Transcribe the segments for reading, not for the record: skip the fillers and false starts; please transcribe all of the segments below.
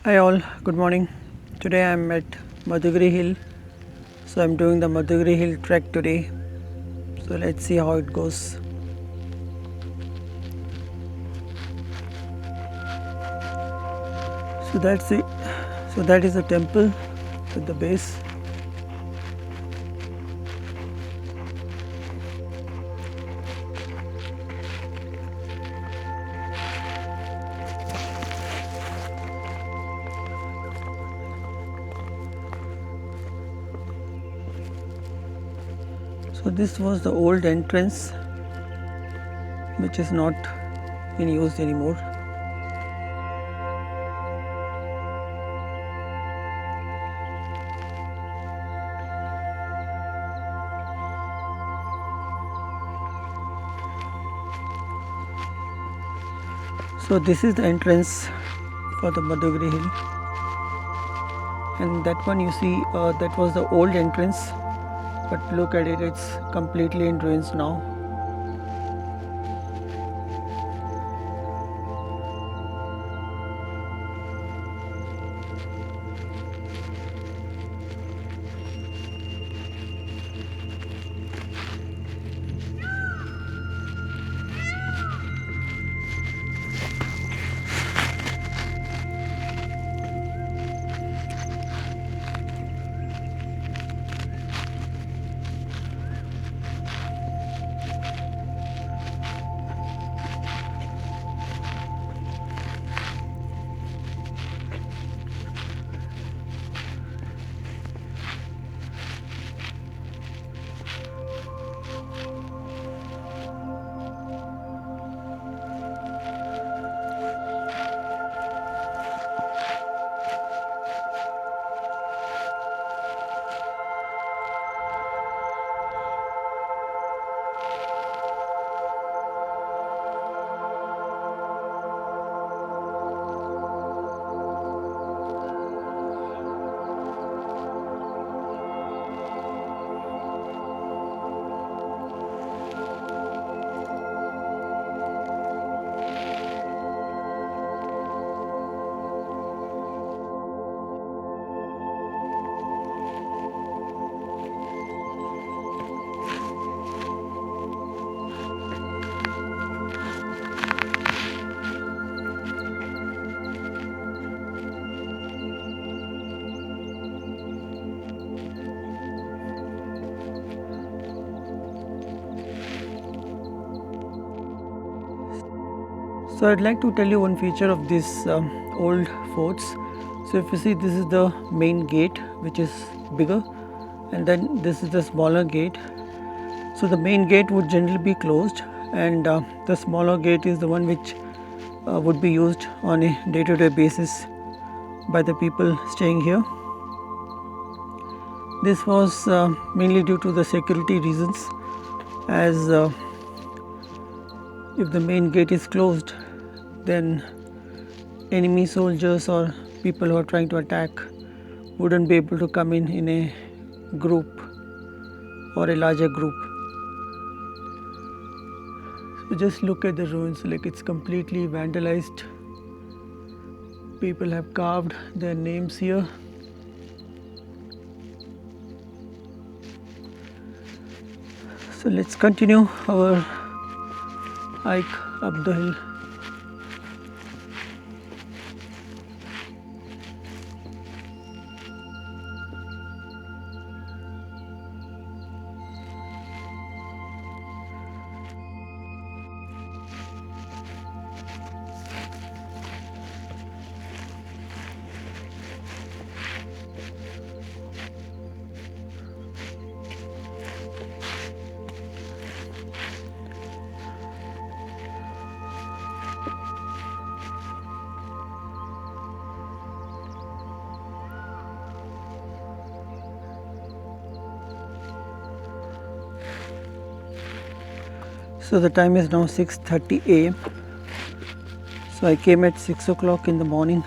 Hi all, good morning. Today I am at Madhugiri Hill. So I am doing the Madhugiri Hill trek today. So let's see how it goes. So that's it. So that is the temple at the base. So this was the old entrance which is not in use anymore. So this is the entrance for the Madhugiri Hill, and that one you see that was the old entrance, but look at it, it's completely in ruins now. So I'd like to tell you one feature of these old forts. So if you see, this is the main gate, which is bigger, and then this is the smaller gate. So the main gate would generally be closed, and the smaller gate is the one which would be used on a day-to-day basis by the people staying here. This was mainly due to the security reasons, as if the main gate is closed, then enemy soldiers or people who are trying to attack wouldn't be able to come in a group or a larger group. So just look at the ruins, like it's completely vandalized. People have carved their names here. So let's continue our hike up the hill. So the time is now 6:30 a.m. So I came at 6 o'clock in the morning,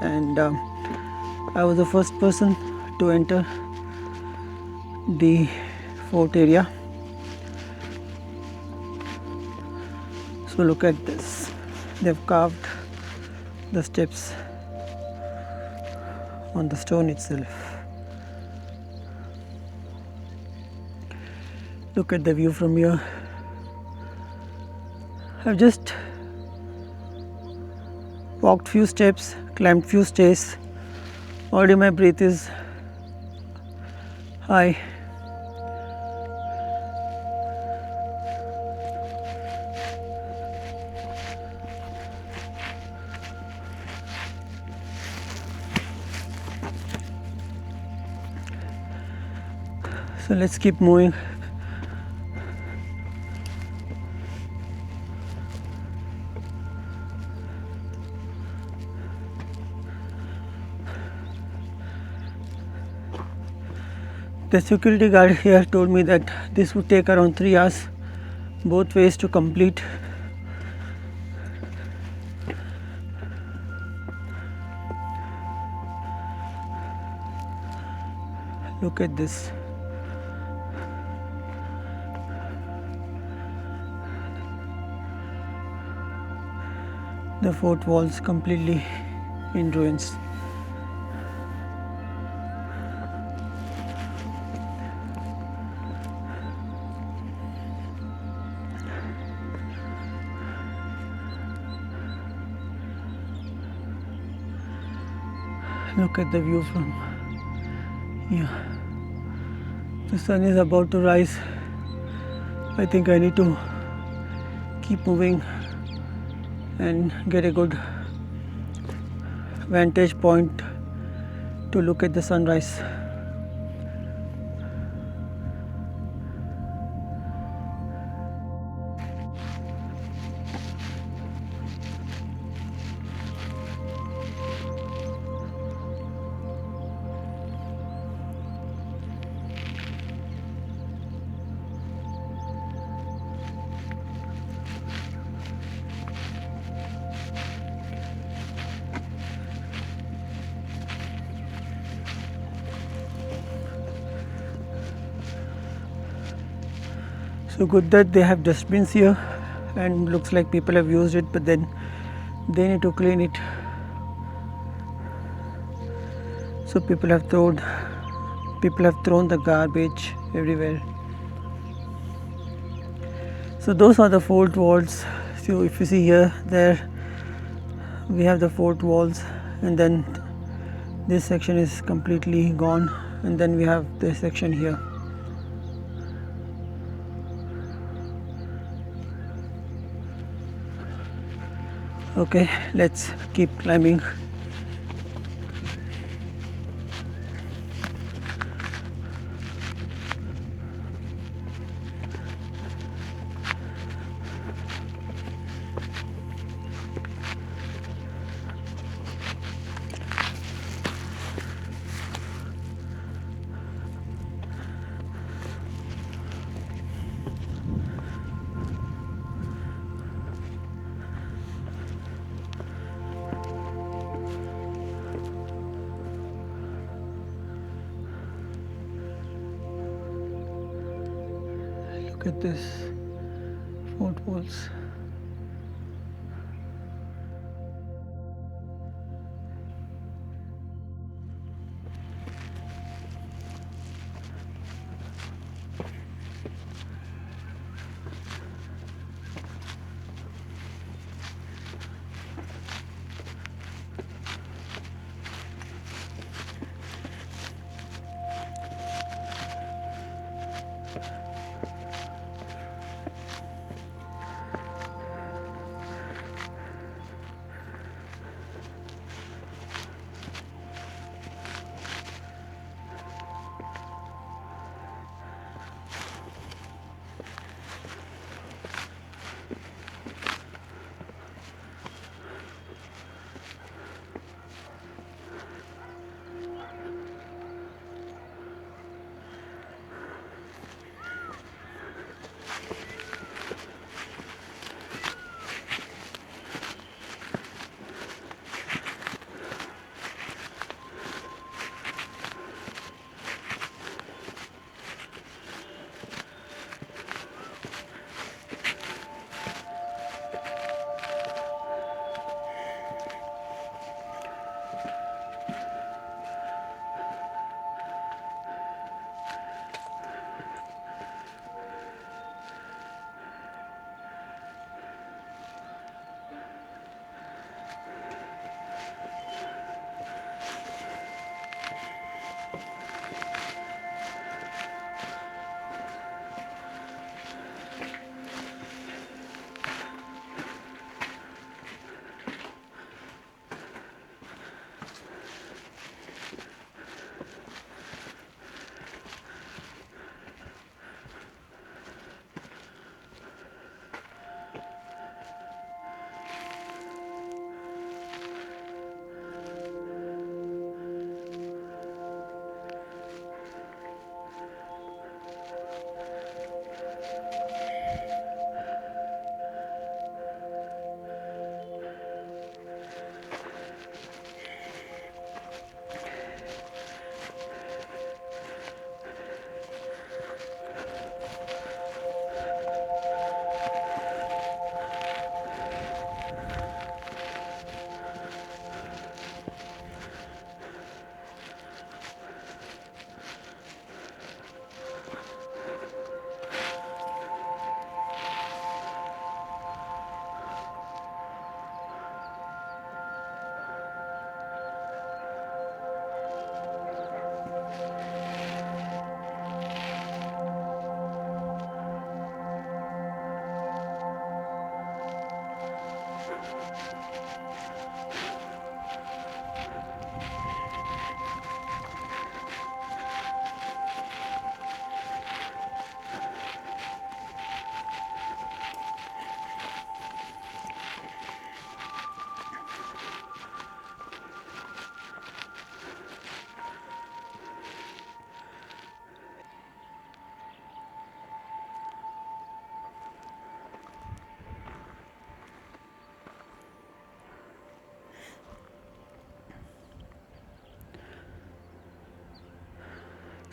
and I was the first person to enter the fort area. So look at this, they've carved the steps on the stone itself. Look at the view from here. I've just walked few steps, climbed few stairs. Already my breath is high. So let's keep moving. The security guard here told me that this would take around 3 hours both ways to complete. Look at this. The fort walls completely in ruins. Look at the view from here. The sun is about to rise. I think I need to keep moving and get a good vantage point to look at the sunrise. So good that they have dustbins here, and looks like people have used it, but then they need to clean it. So people have thrown the garbage everywhere. So those are the fort walls. So if you see here, there we have the fort walls, and then this section is completely gone, and then we have this section here. Okay, let's keep climbing. Look at this fort walls.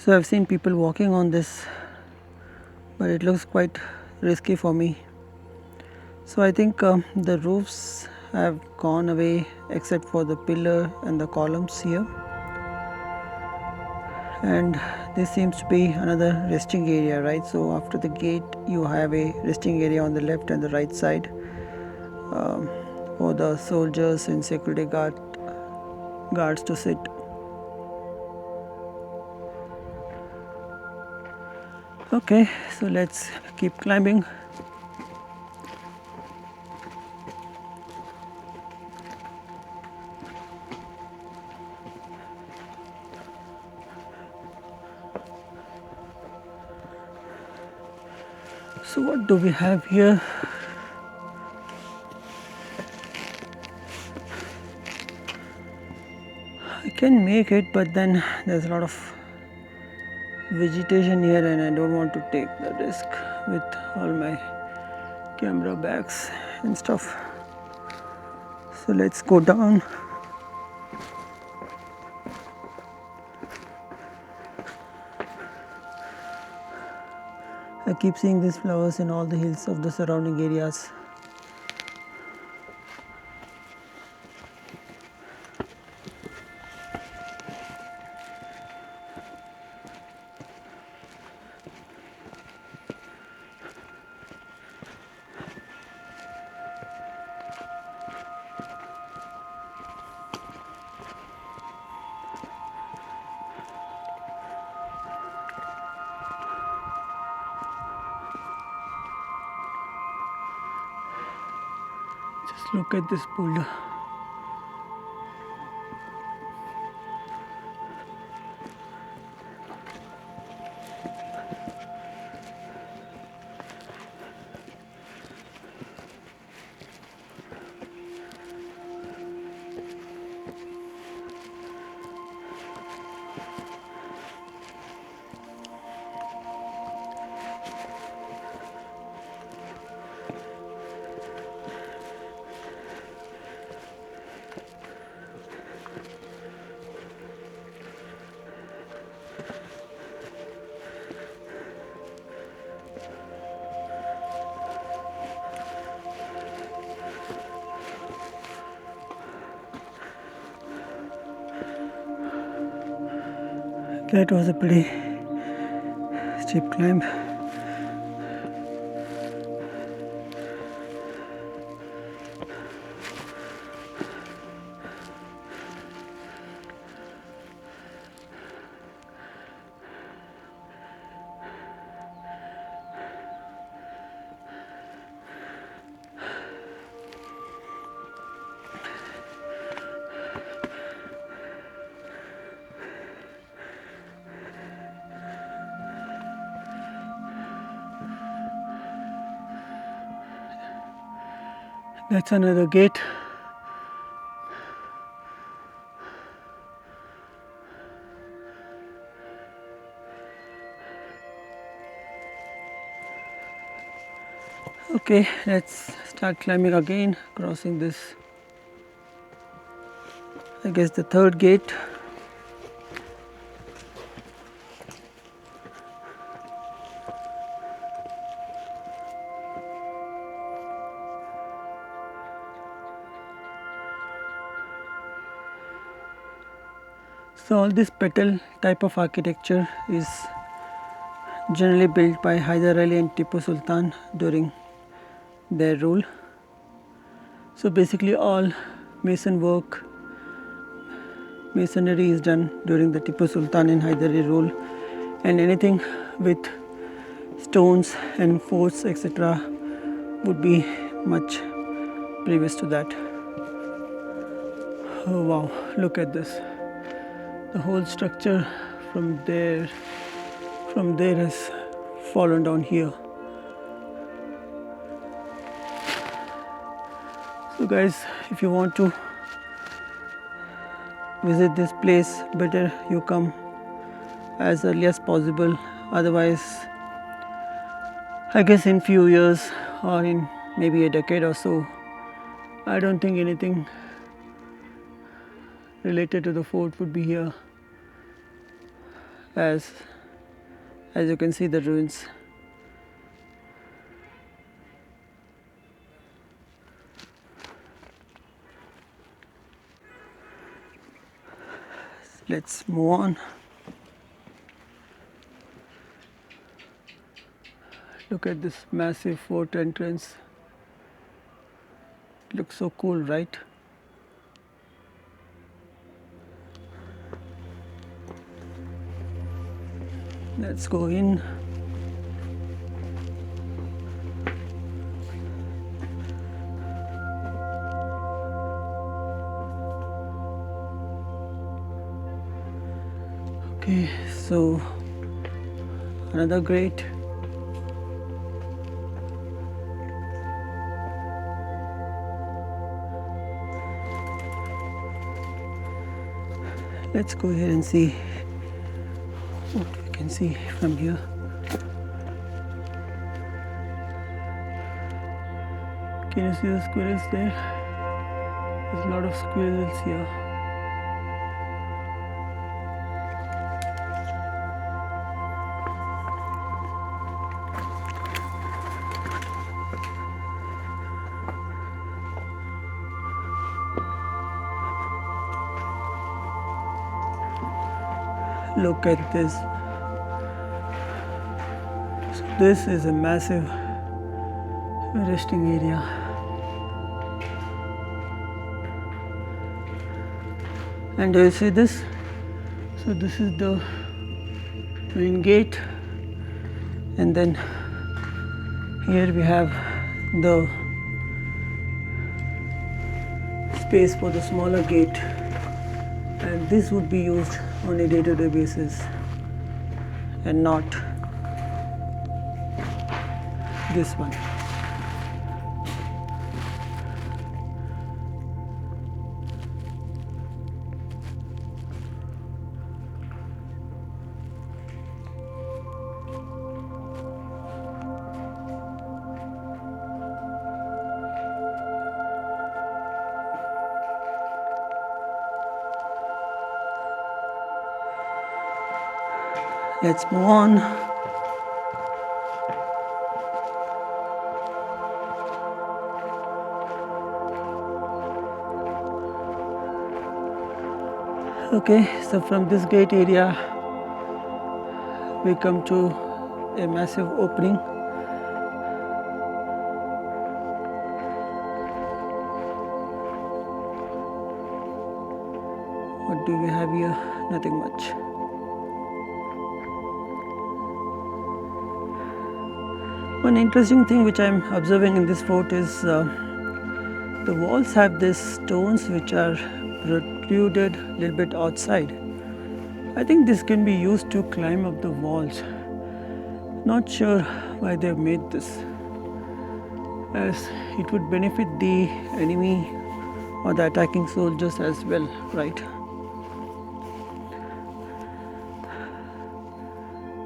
So I've seen people walking on this, but it looks quite risky for me. So I think the roofs have gone away except for the pillar and the columns here. And this seems to be another resting area, right? So after the gate you have a resting area on the left and the right side for the soldiers and security guards to sit. Okay, so let's keep climbing. So what do we have here? I can make it, but then there's a lot of vegetation here and I don't want to take the risk with all my camera bags and stuff. So let's go down. I keep seeing these flowers in all the hills of the surrounding areas. Just look at this boulder. That was a pretty steep climb. That's another gate. Okay, let's start climbing again, crossing this, I guess, the third gate. So all this petal type of architecture is generally built by Hyder Ali and Tipu Sultan during their rule. So basically all masonry is done during the Tipu Sultan and Hyder Ali rule, and anything with stones and forts etc. would be much previous to that. Oh wow, look at this. The whole structure from there has fallen down here. So guys, if you want to visit this place, better you come as early as possible. Otherwise, I guess in few years or in maybe a decade or so, I don't think anything related to the fort would be here, as as you can see the ruins. Let's move on. Look at this massive fort entrance. It looks so cool, right? Let's go in. Okay, so another grate. Let's go ahead and see what we can see from here. Can you see the squirrels there? There's a lot of squirrels here. Look at this. So this is a massive resting area. And do you see this? So this is the main gate, and then here we have the space for the smaller gate, and this would be used on a day-to-day basis and not this one. Let's move on. Okay, so from this gate area we come to a massive opening. What do we have here? Nothing much. One interesting thing which I am observing in this fort is the walls have these stones which are protruded a little bit outside. I think this can be used to climb up the walls. Not sure why they have made this, as it would benefit the enemy or the attacking soldiers as well, right?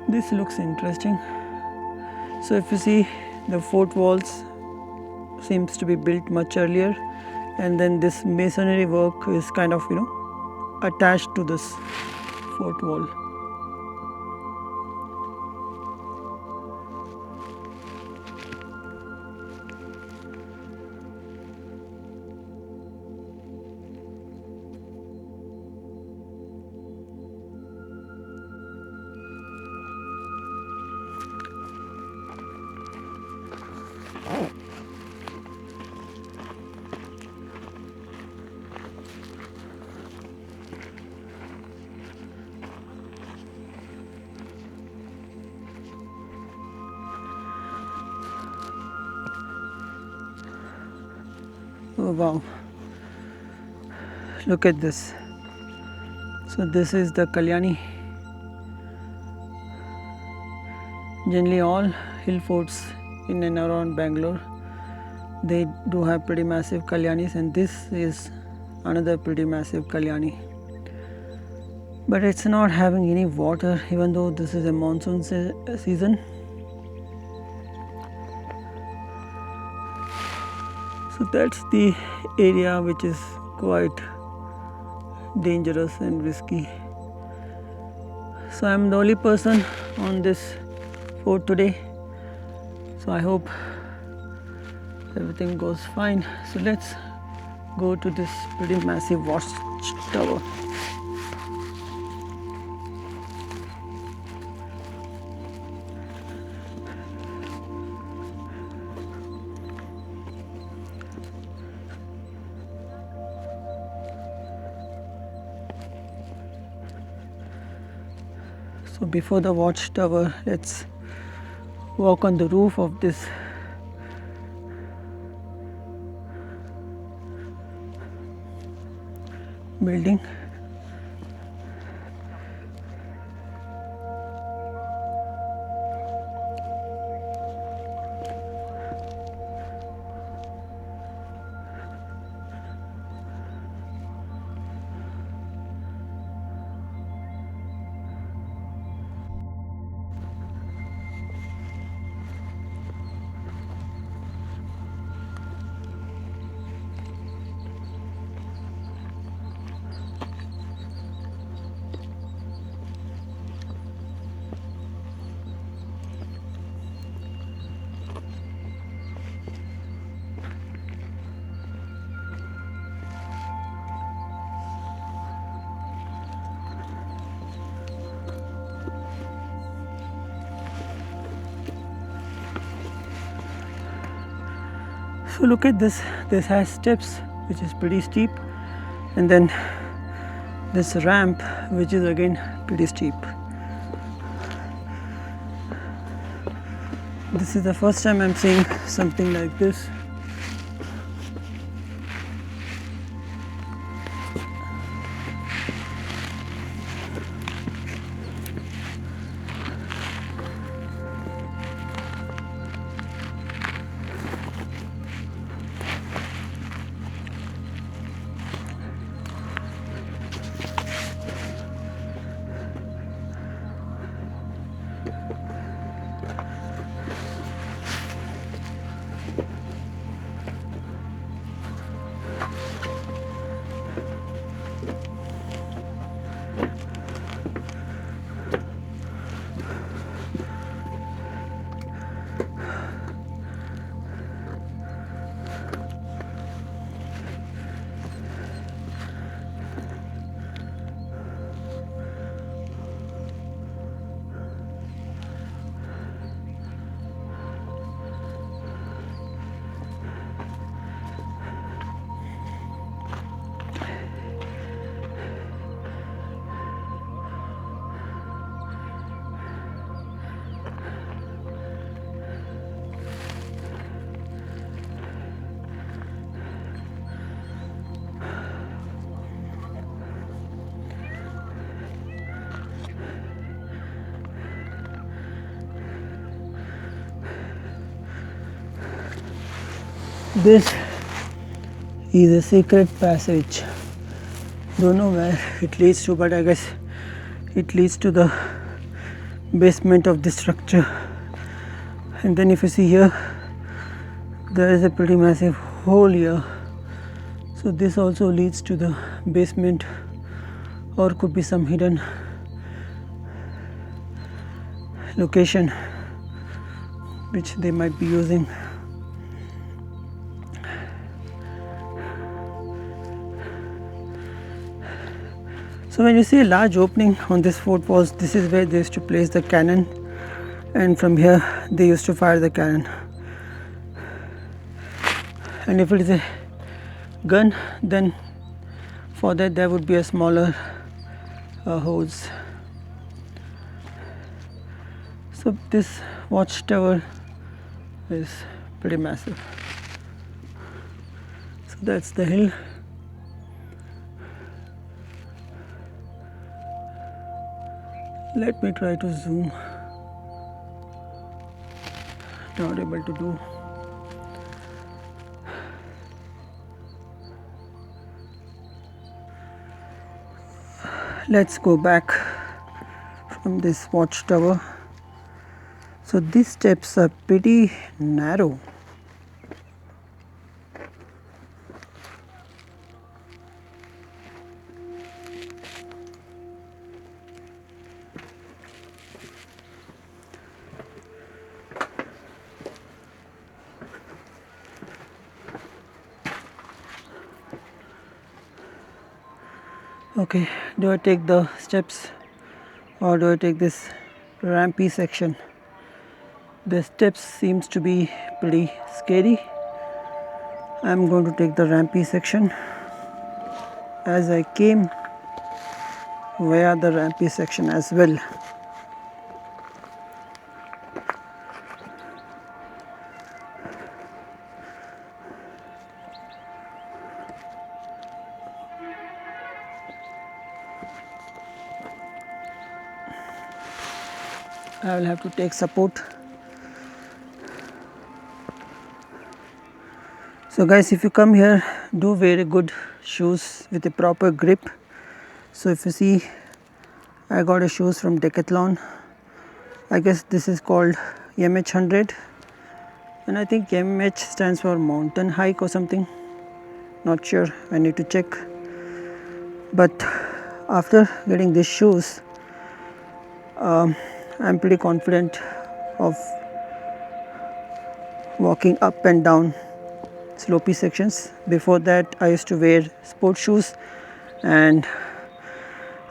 This looks interesting. So if you see, the fort walls seems to be built much earlier, and then this masonry work is kind of attached to this fort wall. Oh wow, look at this. So this is the Kalyani. Generally all hill forts in and around Bangalore, they do have pretty massive Kalyanis, and this is another pretty massive Kalyani. But it's not having any water even though this is a monsoon season. So that's the area which is quite dangerous and risky. So I'm the only person on this fort today, so I hope everything goes fine. So let's go to this pretty massive watchtower. So before the watchtower, let's walk on the roof of this building. So look at this, this has steps which is pretty steep, and then this ramp which is again pretty steep. This is the first time I'm seeing something like this. This is a secret passage. Don't know where it leads to, but I guess it leads to the basement of this structure. And then if you see here, there is a pretty massive hole here. So this also leads to the basement, or could be some hidden location which they might be using. So when you see a large opening on this fort walls, this is where they used to place the cannon, and from here they used to fire the cannon. And if it is a gun, then for that there would be a smaller hose. So this watchtower is pretty massive. So that's the hill. Let me try to zoom. Not able to do. Let's go back from this watchtower. So these steps are pretty narrow. Okay, do I take the steps or do I take this rampy section? The steps seems to be pretty scary. I'm going to take the rampy section, as I came via the rampy section as well. I will have to take support. So guys, if you come here, do wear good shoes with a proper grip. So if you see, I got a shoes from Decathlon. I guess this is called MH100, and I think MH stands for mountain hike or something. Not sure, I need to check. But after getting these shoes, I'm pretty confident of walking up and down slopey sections. Before that, I used to wear sports shoes and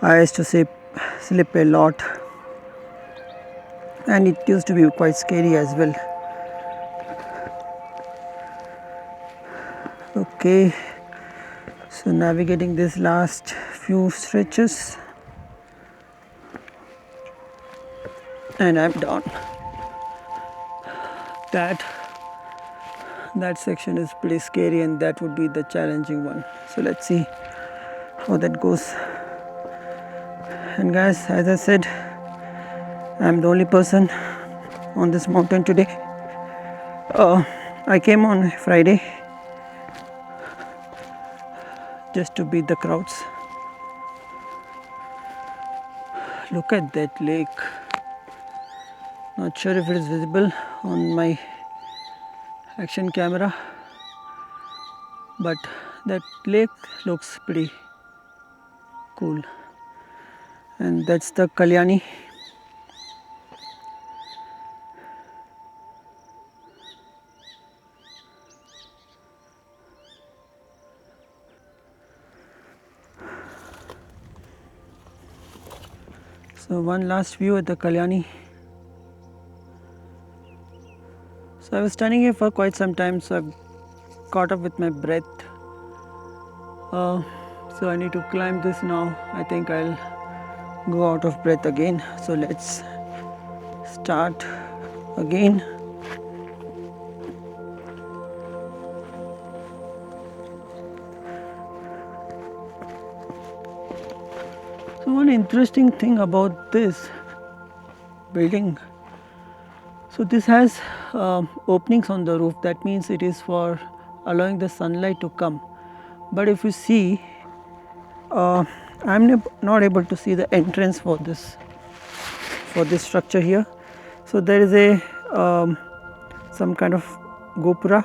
I used to slip a lot, and it used to be quite scary as well. Okay, so navigating this last few stretches, and I'm down. That section is pretty scary, and that would be the challenging one. So let's see how that goes. And guys, as I said, I'm the only person on this mountain today. I came on Friday just to beat the crowds. Look at that lake. Not sure if it is visible on my action camera, but that lake looks pretty cool. And that's the Kalyani. So one last view at the Kalyani. So I was standing here for quite some time, so I've caught up with my breath. So I need to climb this now. I think I'll go out of breath again. So let's start again. So one interesting thing about this building, so this has openings on the roof. That means it is for allowing the sunlight to come. But if you see, I'm not able to see the entrance for this structure here. So there is a some kind of gopura.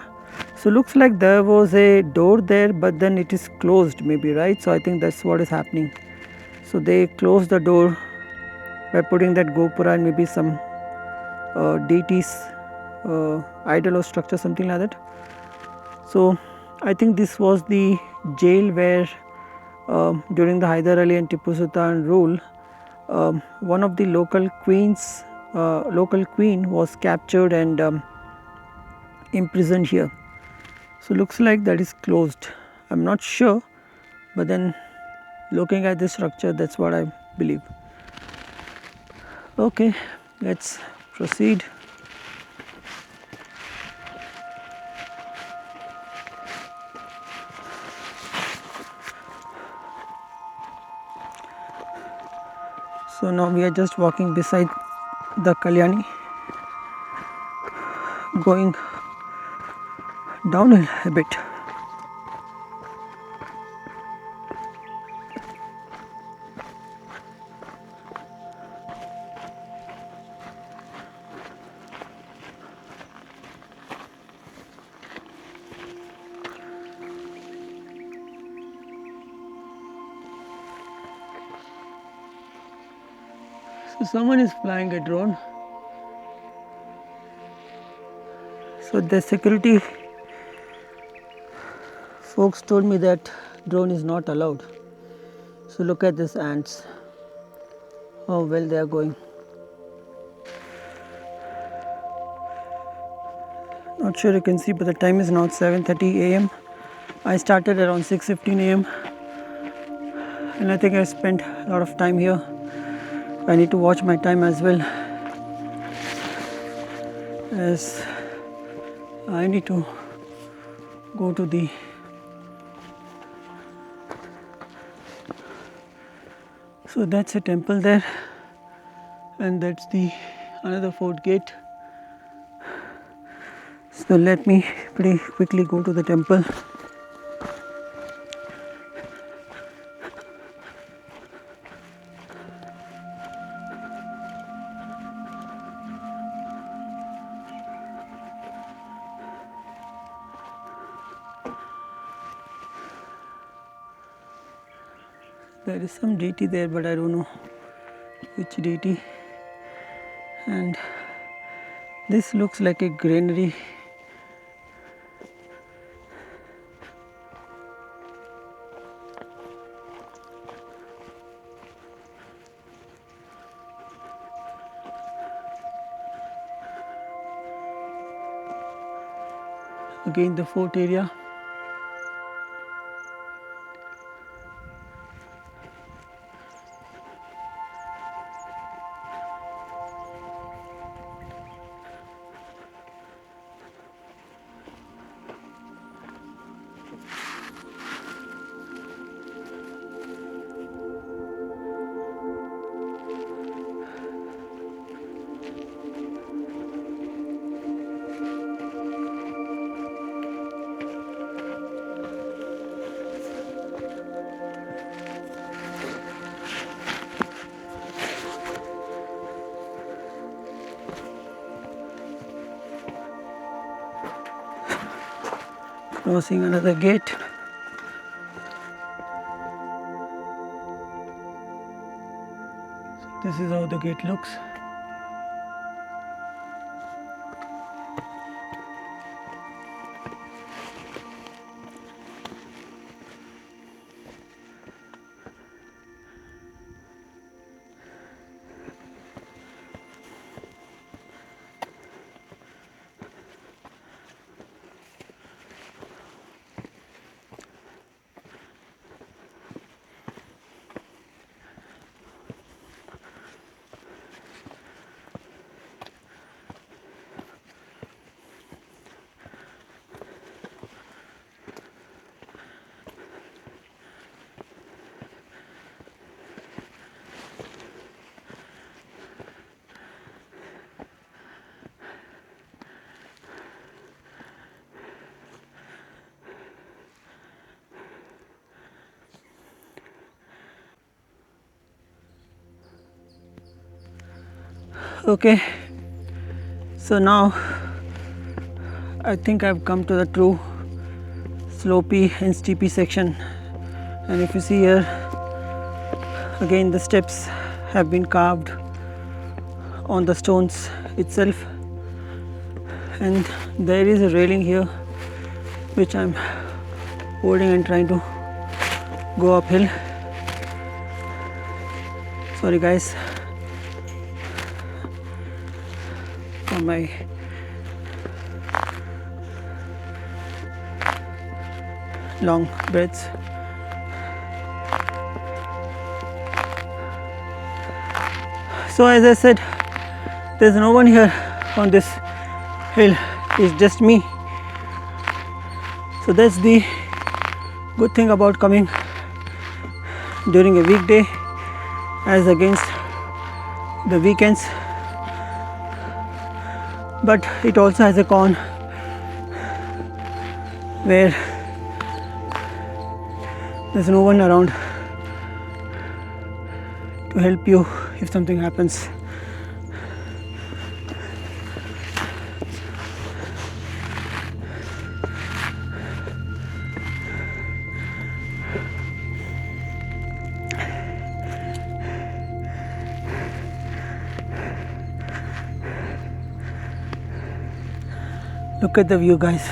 So looks like there was a door there, but then it is closed maybe, right? So I think that's what is happening. So they closed the door by putting that gopura and maybe some deity's idol or structure, something like that. So I think this was the jail where during the Hyder Ali and Tipu Sultan rule, one of the local queen was captured and imprisoned here. So looks like that is closed. I'm not sure, but then looking at this structure, that's what I believe. Okay, let's proceed. So now we are just walking beside the Kalyani, going downhill a bit. So someone is flying a drone. So the security folks told me that drone is not allowed. So look at these ants, how well they are going. Not sure you can see, but the time is now 7:30 a.m. I started around 6:15 a.m. and I think I spent a lot of time here. I need to watch my time as well, as I need to go to the so that's a temple there, and that's the another fort gate. So let me pretty quickly go to the temple. There is some deity there, but I don't know which deity. And this looks like a granary. Again, the fort area. Crossing another gate. So this is how the gate looks. Okay, so now I think I've come to the true slopey and steepy section, and if you see here, again the steps have been carved on the stones itself, and there is a railing here which I'm holding and trying to go uphill. Sorry guys for my long breaths. So as I said, there's no one here on this hill, it's just me. So that's the good thing about coming during a weekday as against the weekends, but it also has a con where there's no one around to help you if something happens. Look at the view, guys.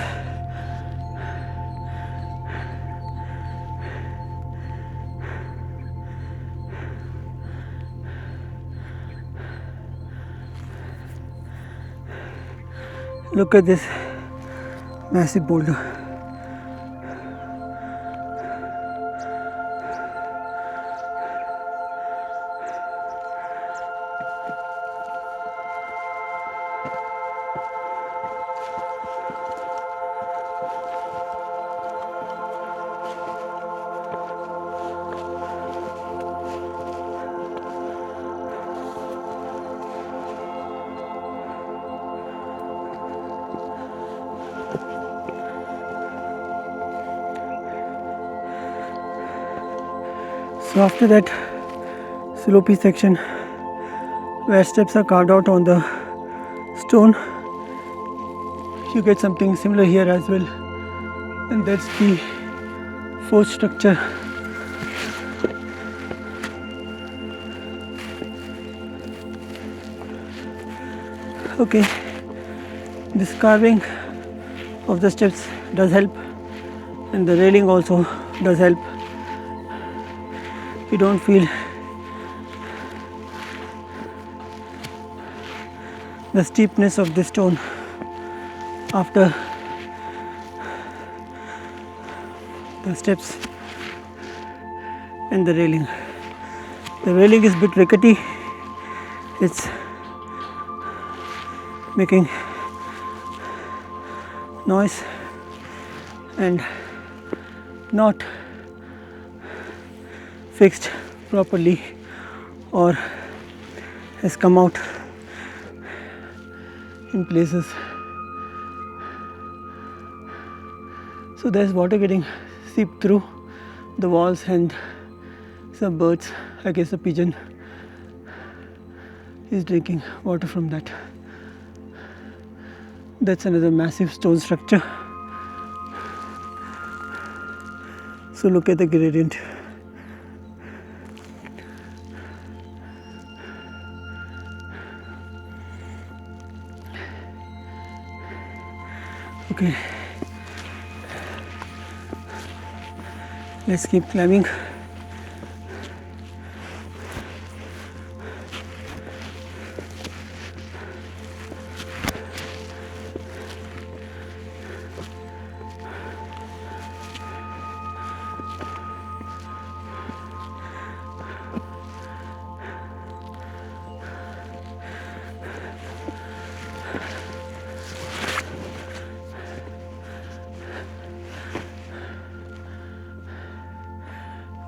Look at this massive boulder. So after that slopey section where steps are carved out on the stone, you get something similar here as well, and that's the fourth structure. Okay, this carving of the steps does help, and the railing also does help. You don't feel the steepness of the stone after the steps and the railing. The railing is a bit rickety, it's making noise and not fixed properly or has come out in places. So there's water getting seeped through the walls and some birds, I guess a pigeon, is drinking water from that. That's another massive stone structure. So look at the gradient. Okay, let's keep climbing.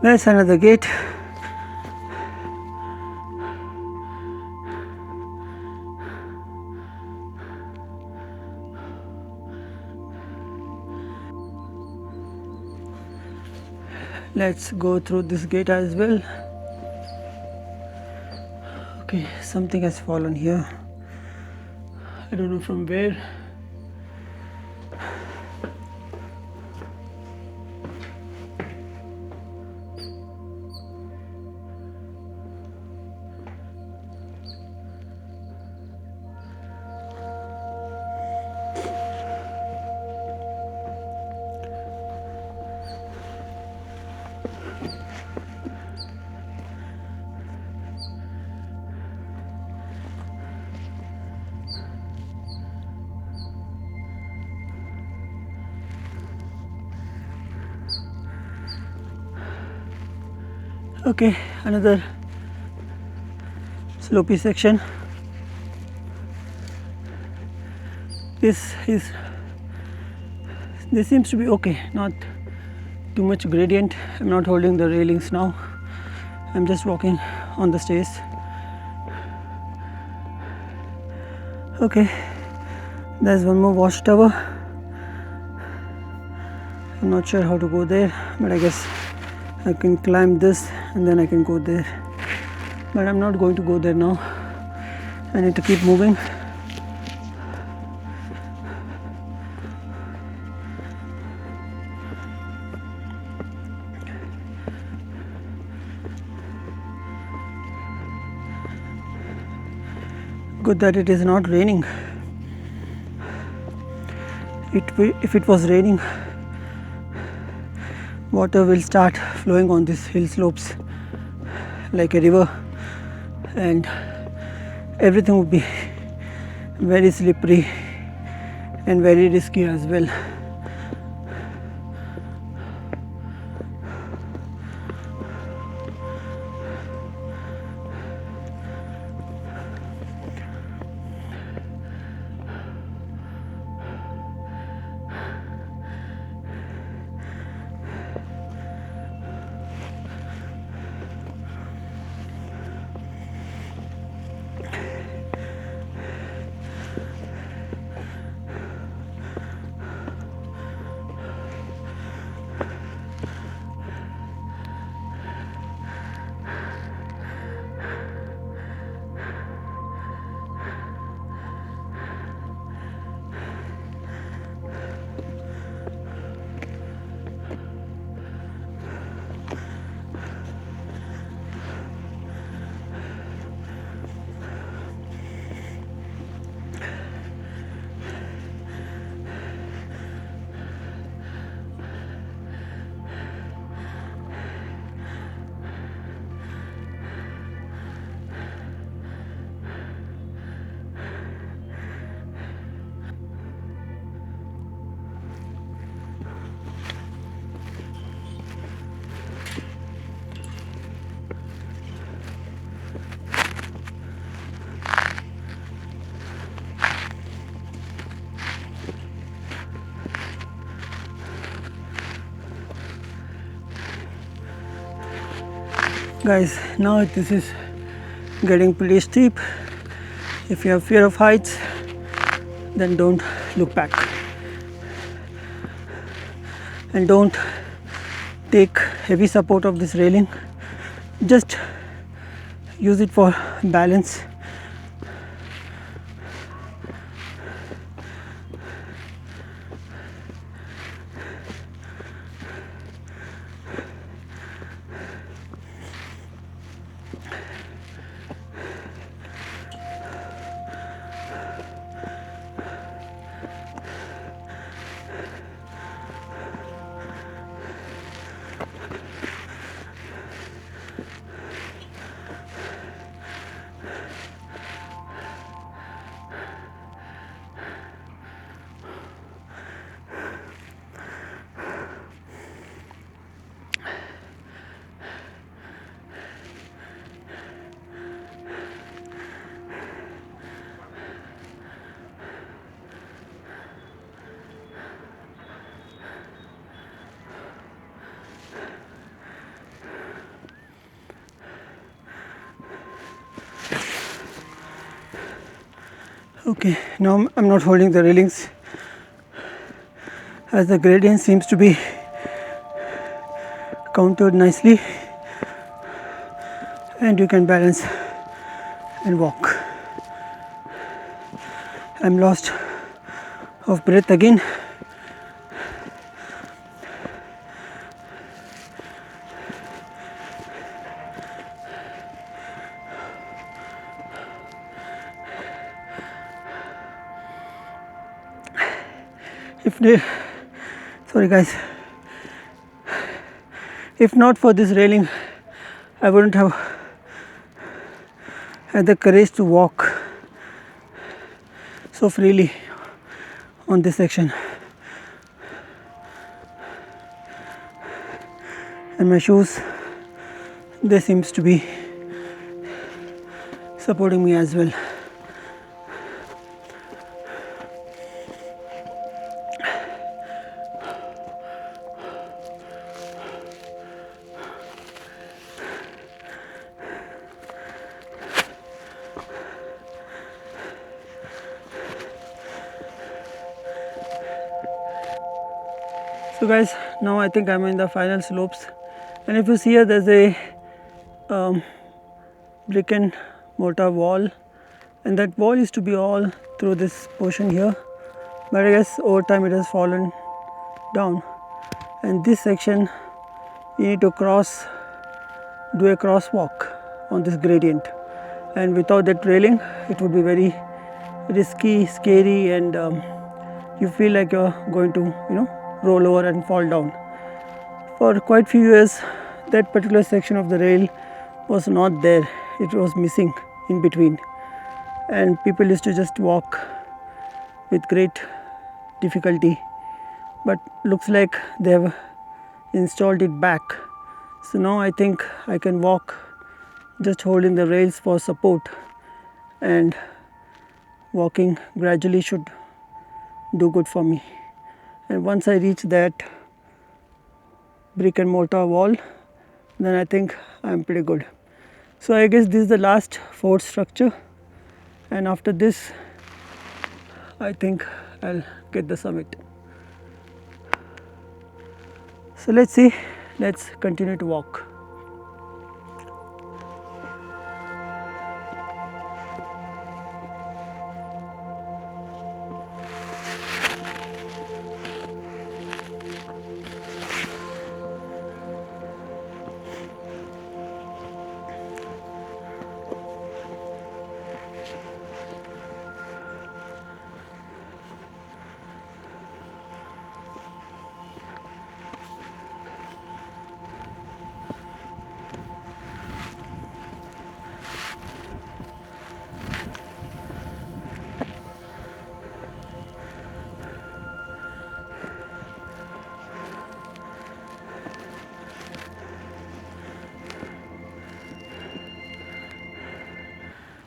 There's another gate. Let's go through this gate as well. Okay, something has fallen here. I don't know from where. Okay, another slopey section. This seems to be okay, not too much gradient. I'm not holding the railings now. I'm just walking on the stairs. Okay, there's one more watchtower. I'm not sure how to go there, but I guess I can climb this and then I can go there. But I'm not going to go there now. I need to keep moving. Good that it is not raining. If it was raining, water will start flowing on these hill slopes like a river, and everything would be very slippery and very risky as well. Guys, now this is getting pretty steep. If you have fear of heights, then don't look back and don't take heavy support of this railing. Just use it for balance. Okay, now I'm not holding the railings as the gradient seems to be countered nicely and you can balance and walk. I'm lost of breath again. Sorry guys, if not for this railing I wouldn't have had the courage to walk so freely on this section, and my shoes, they seems to be supporting me as well. So guys, now I think I'm in the final slopes, and if you see here, there's a brick and mortar wall, and that wall used to be all through this portion here, but I guess over time it has fallen down, and this section you need to do a crosswalk on this gradient, and without that railing it would be very risky, scary, and you feel like you're going to roll over and fall down. For quite few years that particular section of the rail was not there, it was missing in between, and people used to just walk with great difficulty, but looks like they have installed it back. So now I think I can walk just holding the rails for support, and walking gradually should do good for me. And once I reach that brick and mortar wall, then I think I'm pretty good. So I guess this is the last fort structure, and after this I think I'll get the summit. So let's see, let's continue to walk.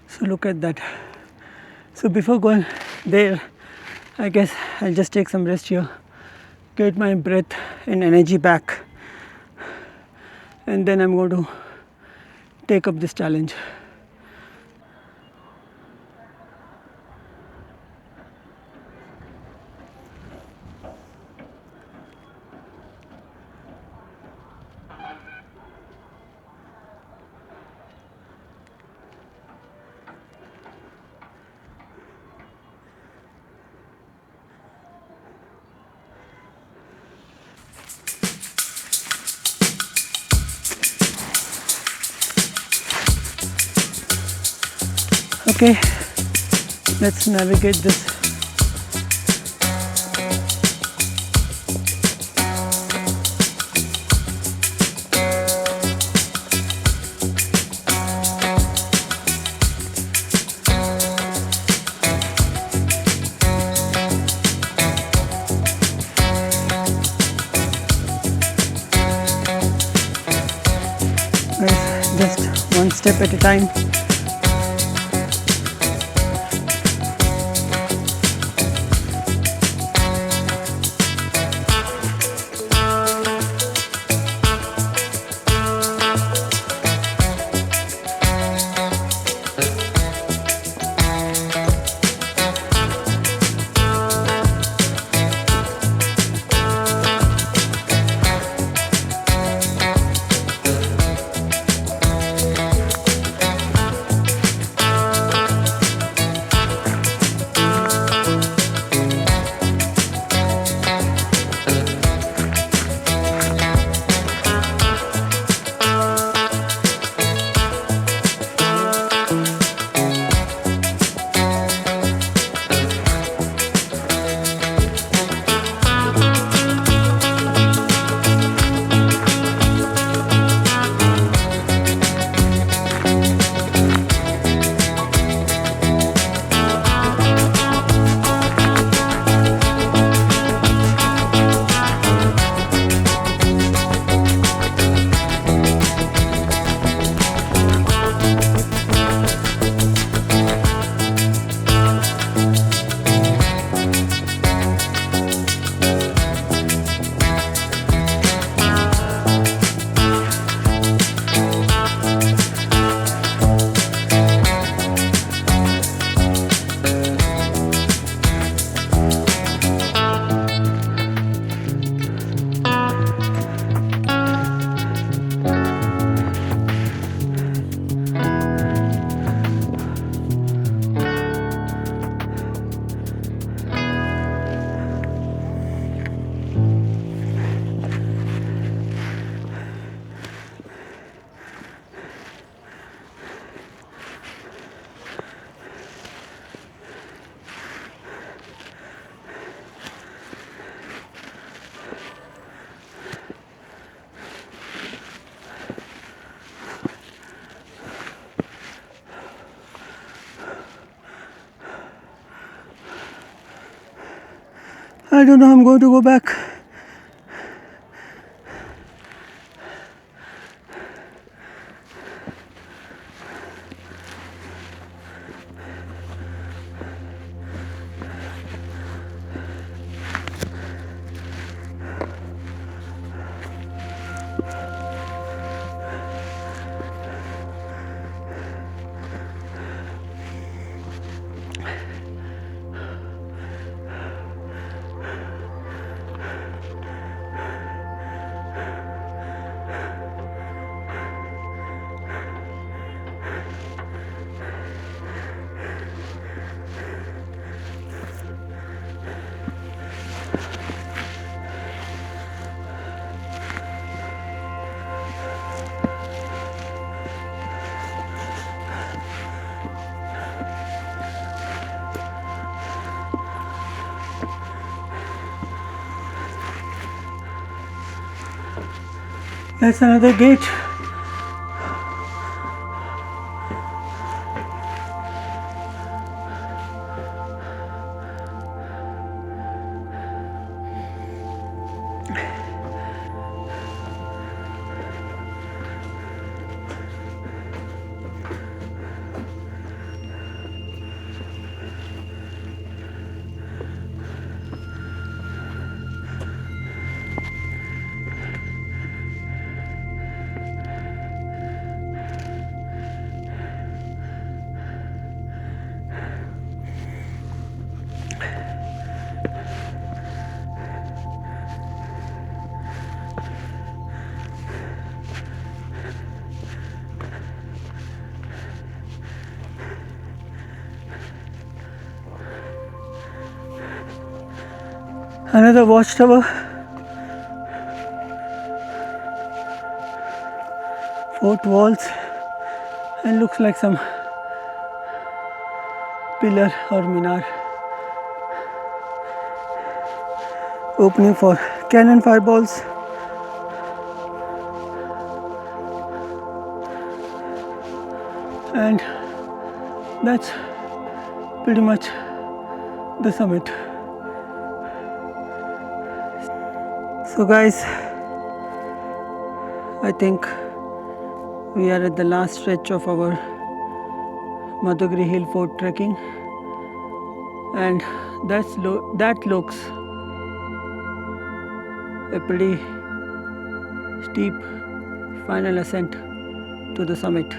So look at that. So before going there, I guess I'll just take some rest here, get my breath and energy back, and then I'm going to take up this challenge. Okay, let's navigate this. Just one step at a time. I don't know, I'm going to go back. That's another gate. Another watchtower, 4 walls, and looks like some pillar or minar opening for cannon fireballs. And that's pretty much the summit. So guys, I think we are at the last stretch of our Madhugiri Hill Fort trekking, and that looks a pretty steep final ascent to the summit.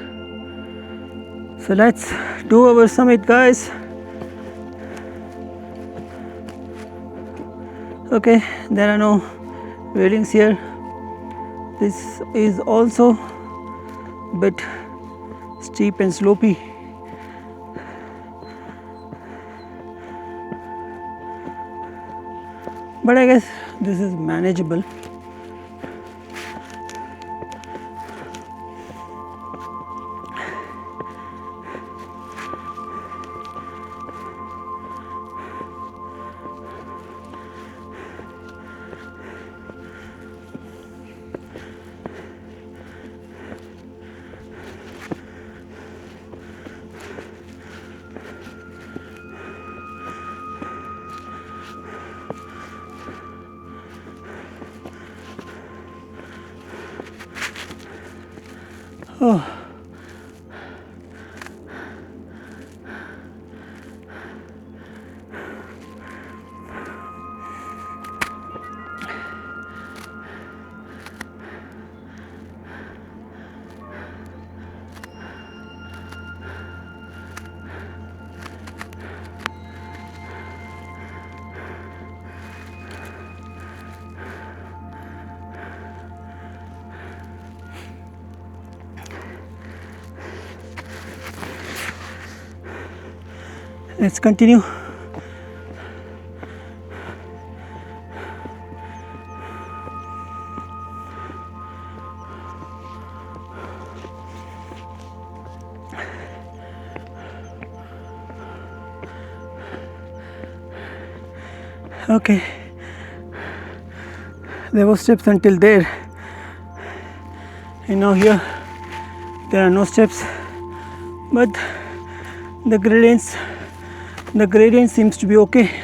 So let's do our summit, guys. Okay, there are no railings here. This is also a bit steep and slopey. But I guess this is manageable. Oh. Let's continue. Okay, there were steps until there, and now here there are no steps, but the gradient seems to be okay.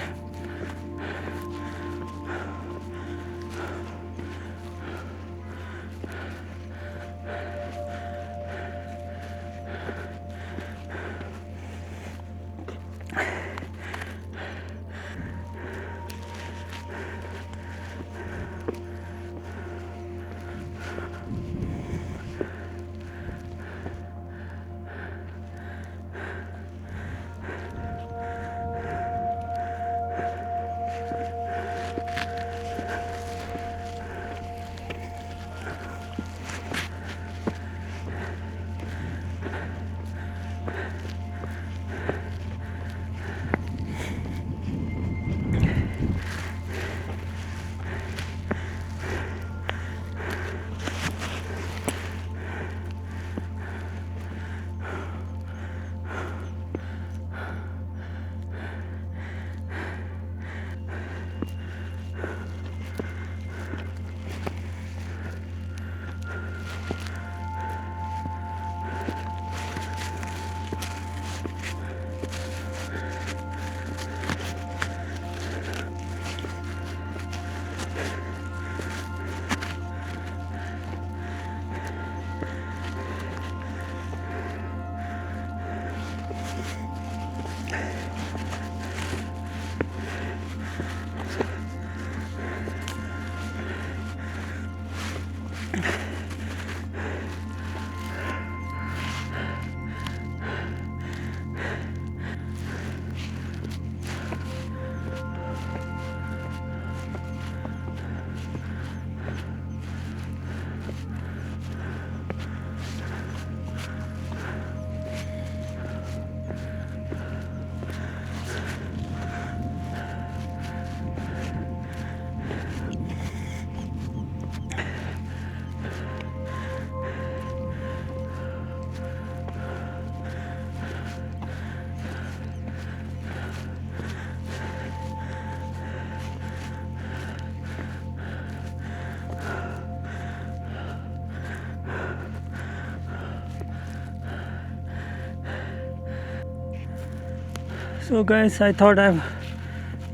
So guys, I thought I've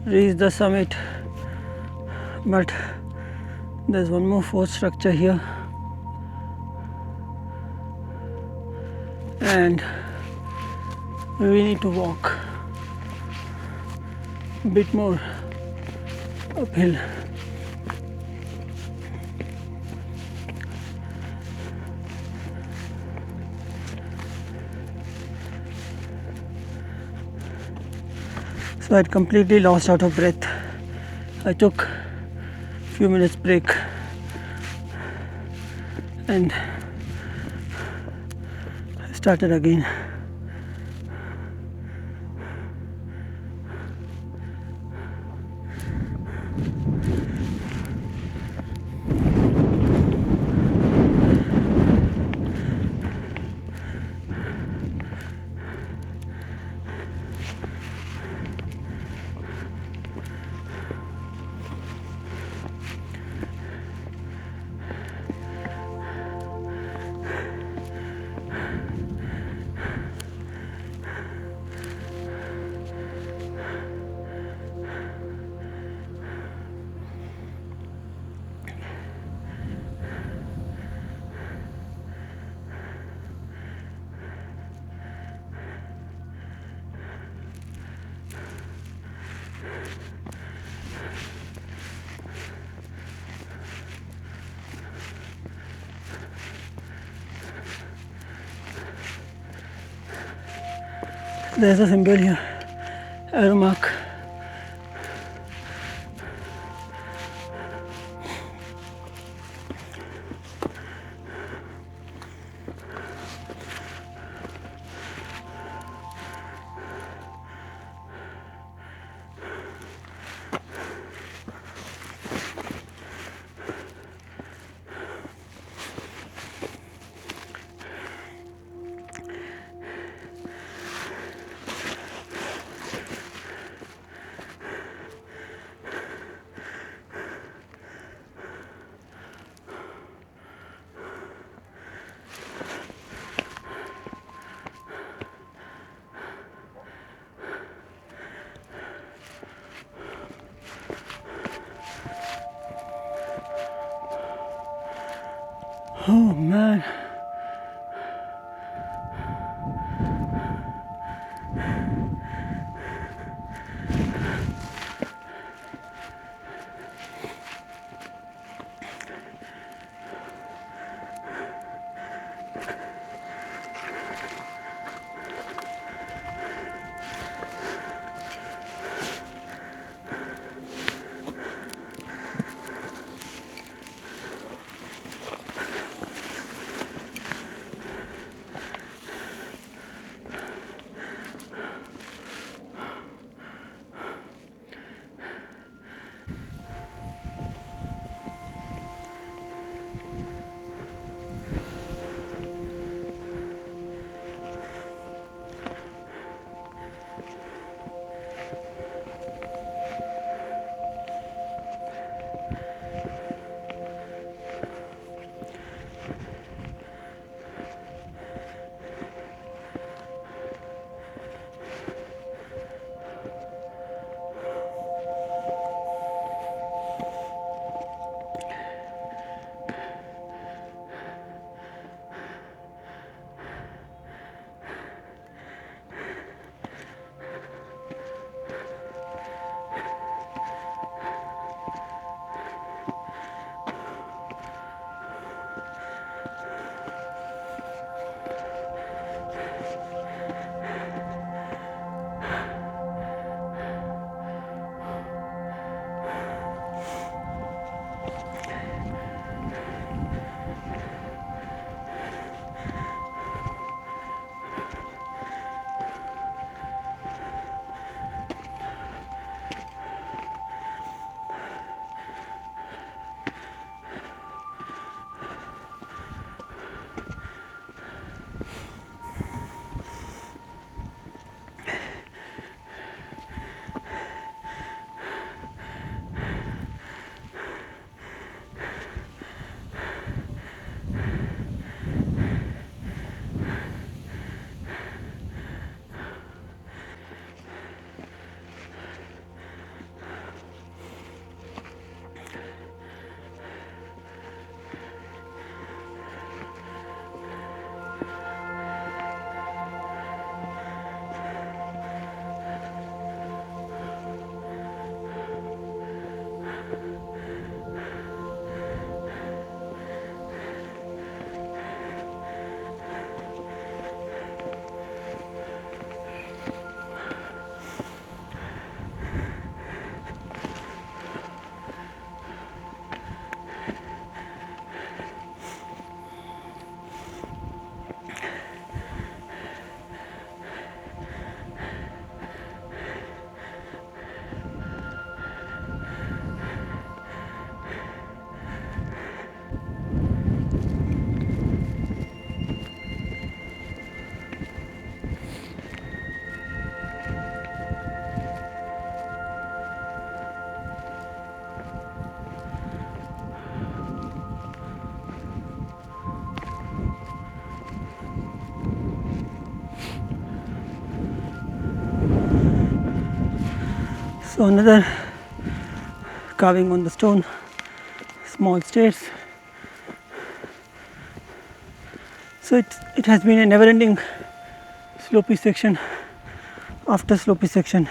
reached the summit, but there's one more fort structure here, and we need to walk a bit more uphill. So I'd completely lost out of breath. I took a few minutes break and started again. There's a symbol here, arrow mark. Oh man. So another carving on the stone, small stairs. So it has been a never-ending slopey section after slopey section.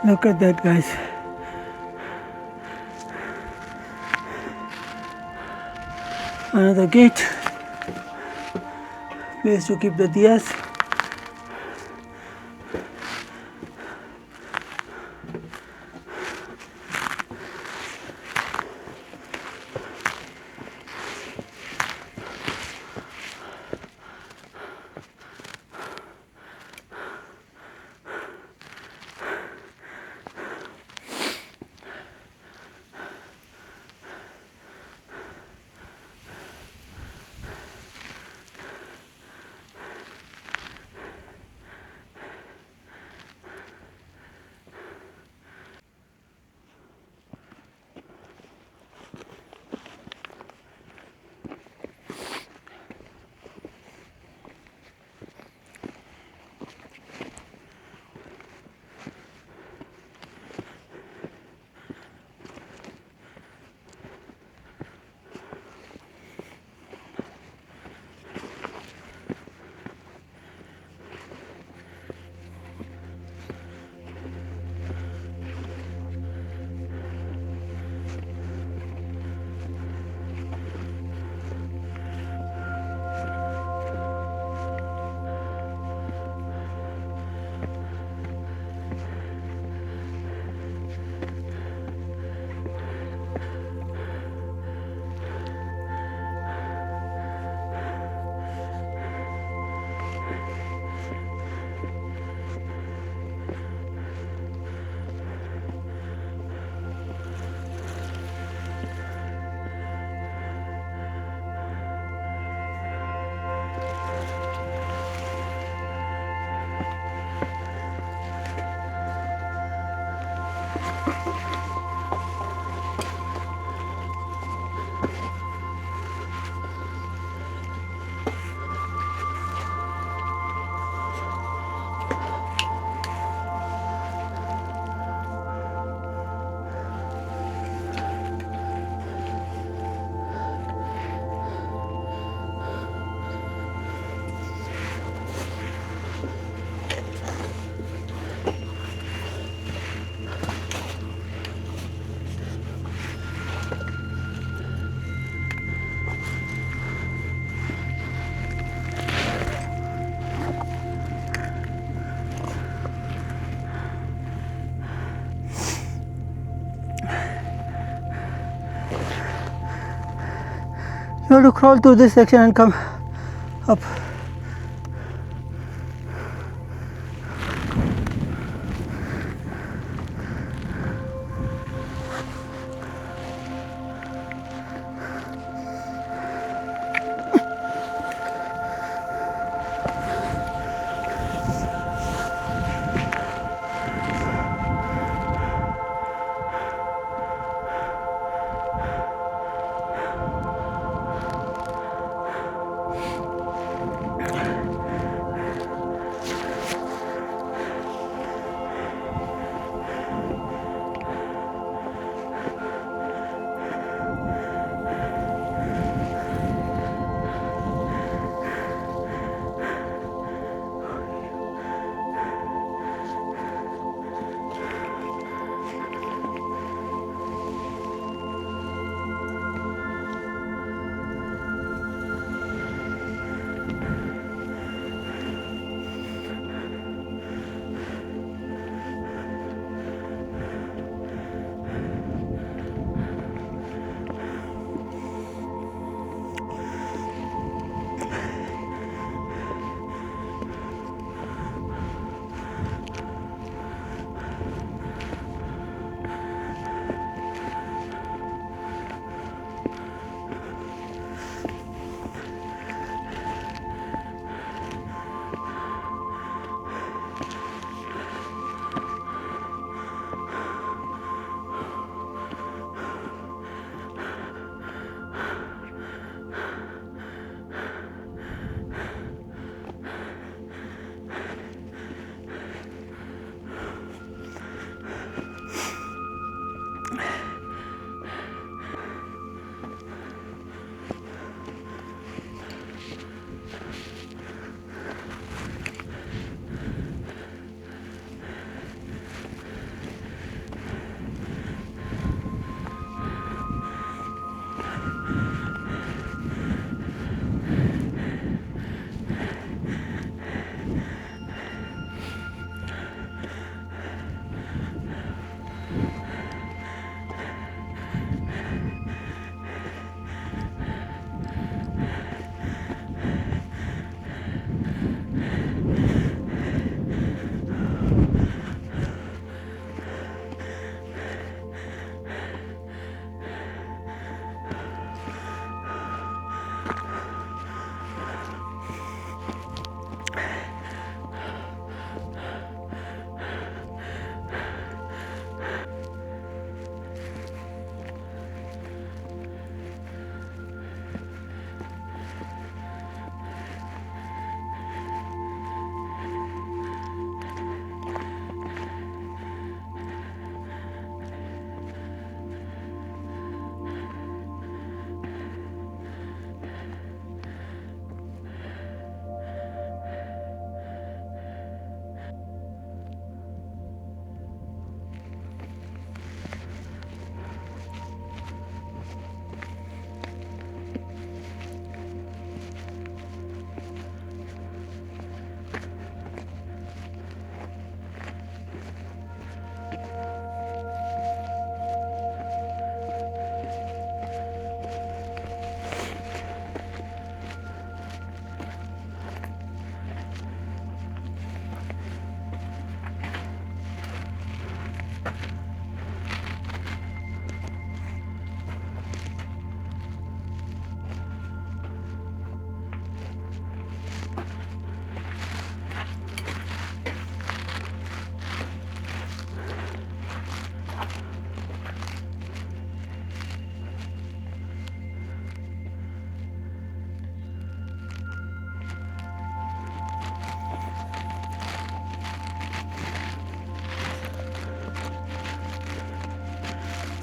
Look at that, guys. Another gate, place to keep the diyas. You have to crawl through this section and come up.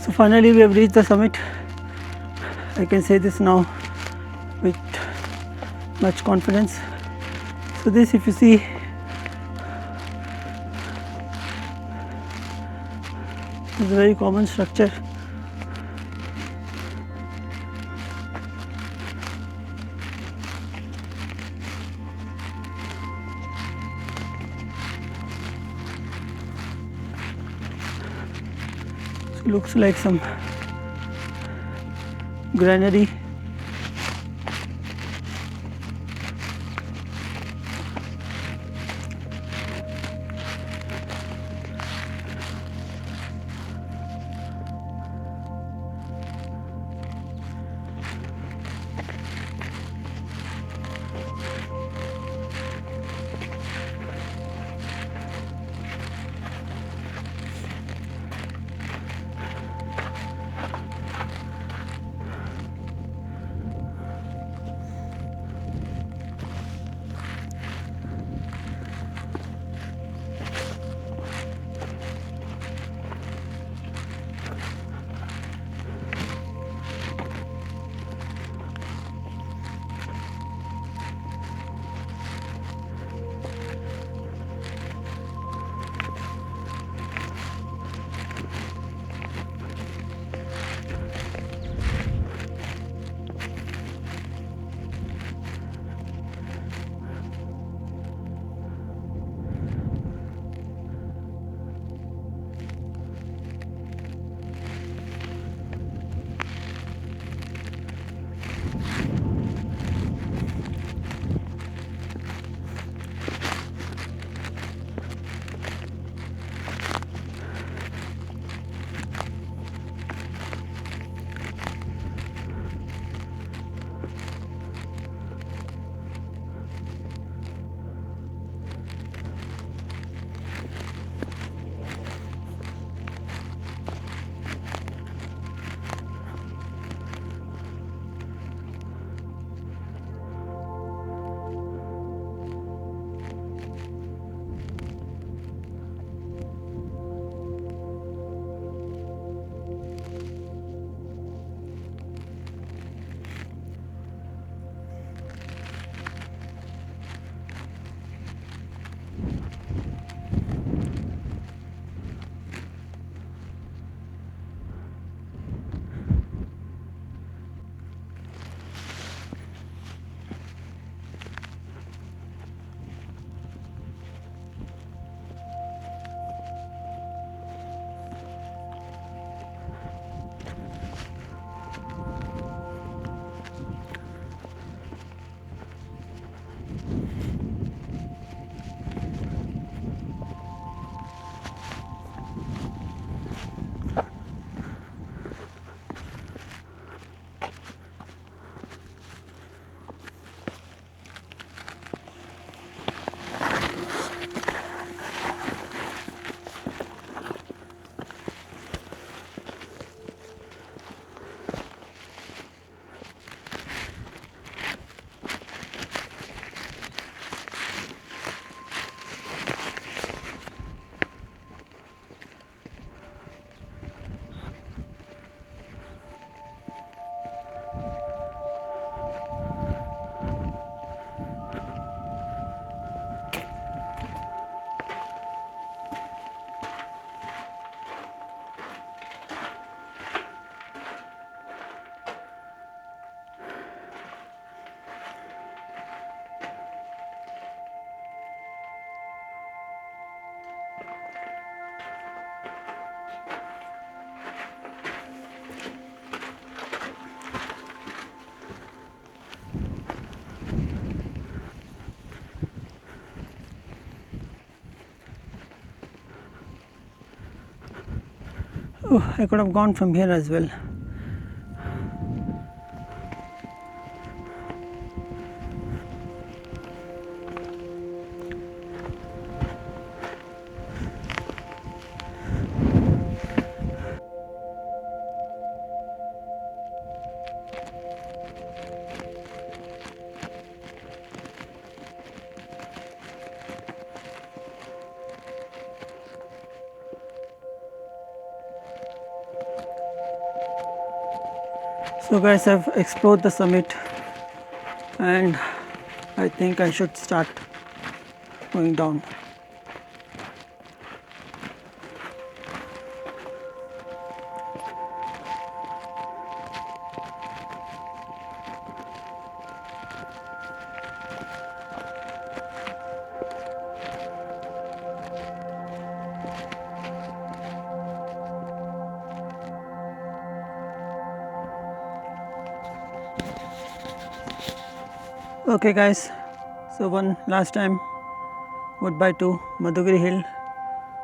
So finally we have reached the summit. I can say this now with much confidence. So this, if you see, is a very common structure. So looks like some granary. Oh, I could have gone from here as well. So guys, I've explored the summit and I think I should start going down. Okay guys, so one last time goodbye to Madhugiri Hill.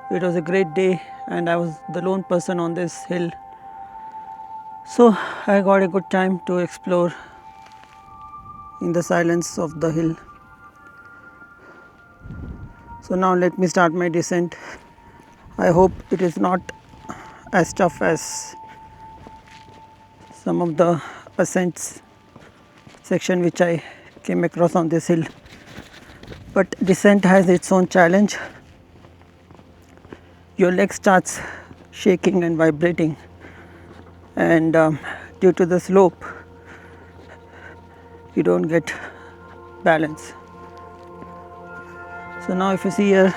It was a great day and I was the lone person on this hill. So I got a good time to explore in the silence of the hill. So now let me start my descent. I hope it is not as tough as some of the ascents section which I came across on this hill. But descent has its own challenge. Your leg starts shaking and vibrating, and due to the slope you don't get balance. So now if you see here,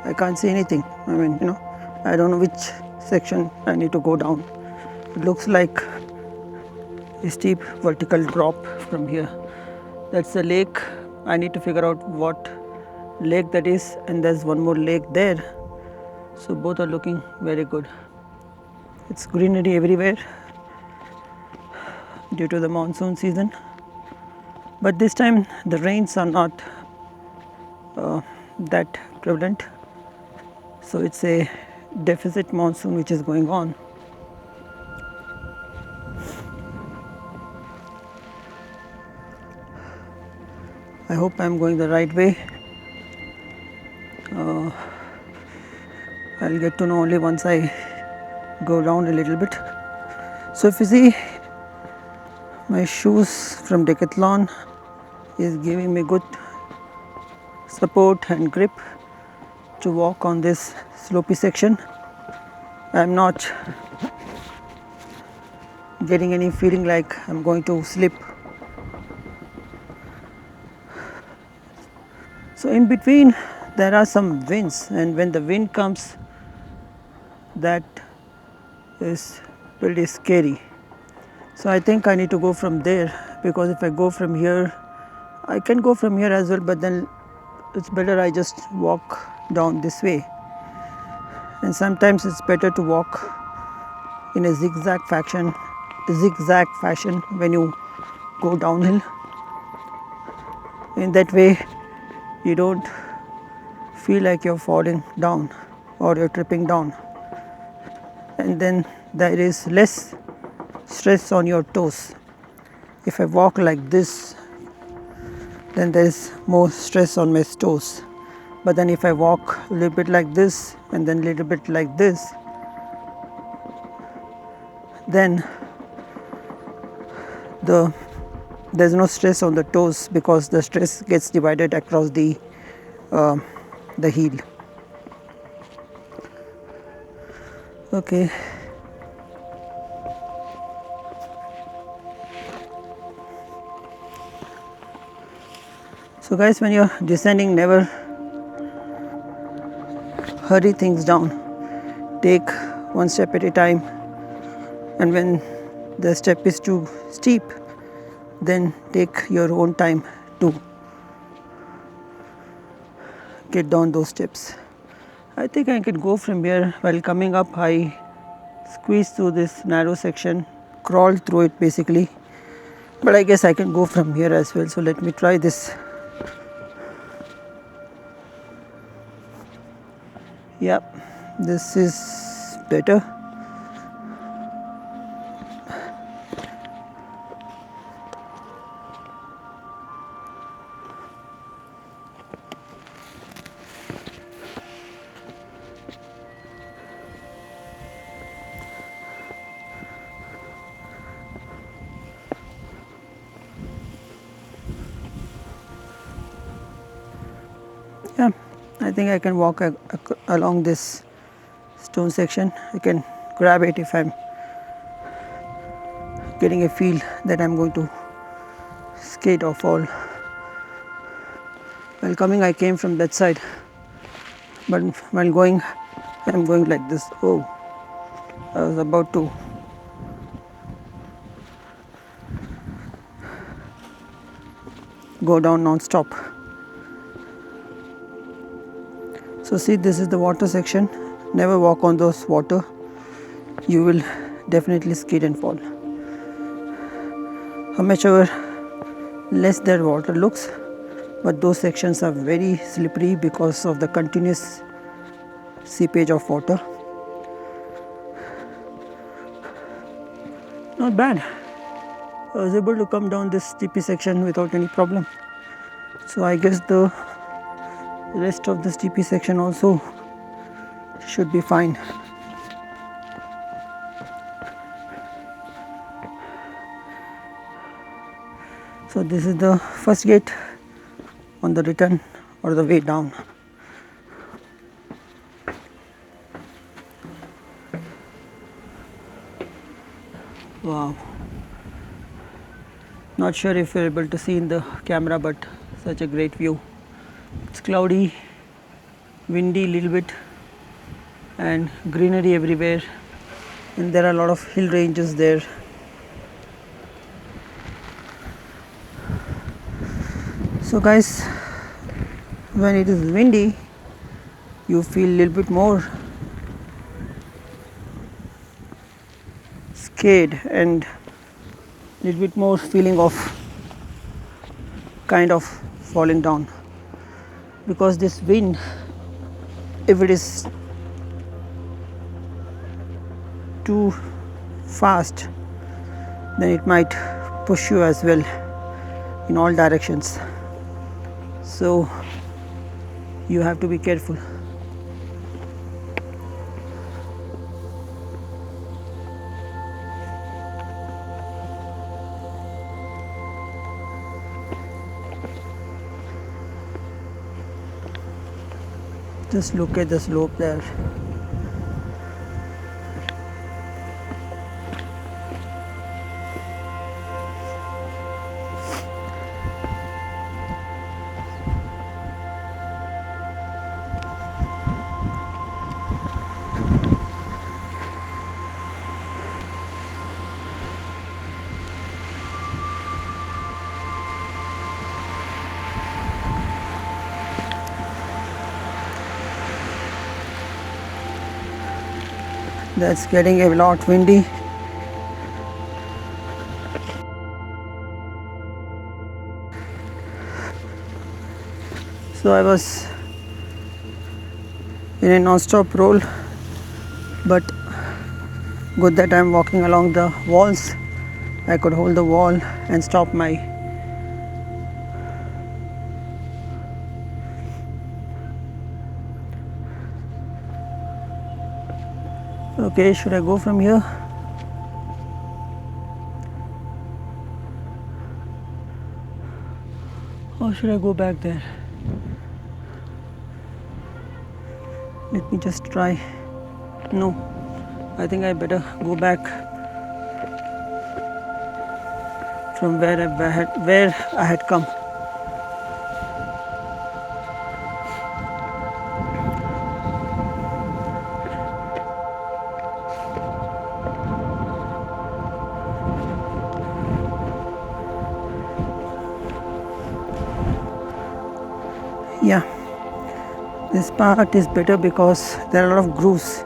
I can't see anything. I mean, I don't know which section I need to go down. It looks like a steep vertical drop from here. That's the lake. I need to figure out what lake that is, and there's one more lake there. So both are looking very good. It's greenery everywhere due to the monsoon season, but this time the rains are not that prevalent, so it's a deficit monsoon which is going on. I hope I'm going the right way. I'll get to know only once I go down a little bit. So if you see, my shoes from Decathlon is giving me good support and grip to walk on this slopey section. I'm not getting any feeling like I'm going to slip. So in between there are some winds, and when the wind comes, that is pretty scary. So I think I need to go from there, because if I go from here, I can go from here as well, but then it's better I just walk down this way. And sometimes it's better to walk in a zigzag fashion when you go downhill. In that way you don't feel like you're falling down or you're tripping down, and then there is less stress on your toes. If I walk like this, then there is more stress on my toes. But then if I walk a little bit like this and then a little bit like this, then there's no stress on the toes, because the stress gets divided across the heel. Okay. So guys, when you're descending, never hurry things down. Take one step at a time, and when the step is too steep, then take your own time to get down those steps. I think I can go from here. While coming up, I squeezed through this narrow section, crawled through it basically, but I guess I can go from here as well. So let me try this. Yep, this is better. I think I can walk along this stone section. I can grab it if I'm getting a feel that I'm going to skate or fall. While coming, I came from that side, but while going, I'm going like this. Oh, I was about to go down non-stop. So see, this is the water section. Never walk on those water. You will definitely skid and fall. How much ever less that water looks, but those sections are very slippery because of the continuous seepage of water. Not bad. I was able to come down this steepy section without any problem. So I guess the rest of the steepy section also should be fine. So this is the first gate on the return or the way down. Wow. Not sure if you're able to see in the camera, but such a great view. It's cloudy, windy a little bit, and greenery everywhere, and there are a lot of hill ranges there. So guys, when it is windy, you feel a little bit more scared and a little bit more feeling of kind of falling down, because this wind, if it is too fast, then it might push you as well in all directions. So you have to be careful. Just look at the slope there. That's getting a lot windy. So I was in a non-stop roll, but good that I'm walking along the walls. I could hold the wall and stop my Okay, should I go from here? Or should I go back there? Let me just try. No, I think I better go back from where I had come. Yeah, this part is better because there are a lot of grooves,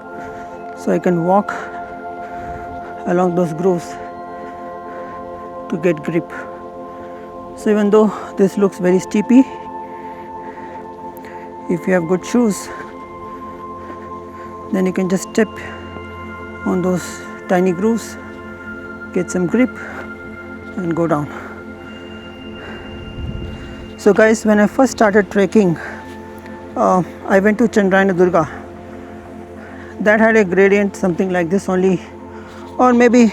so I can walk along those grooves to get grip. So even though this looks very steepy, if you have good shoes, then you can just step on those tiny grooves, get some grip and go down. So guys, when I first started trekking, I went to Chandrayana Durga. That had a gradient something like this only, or maybe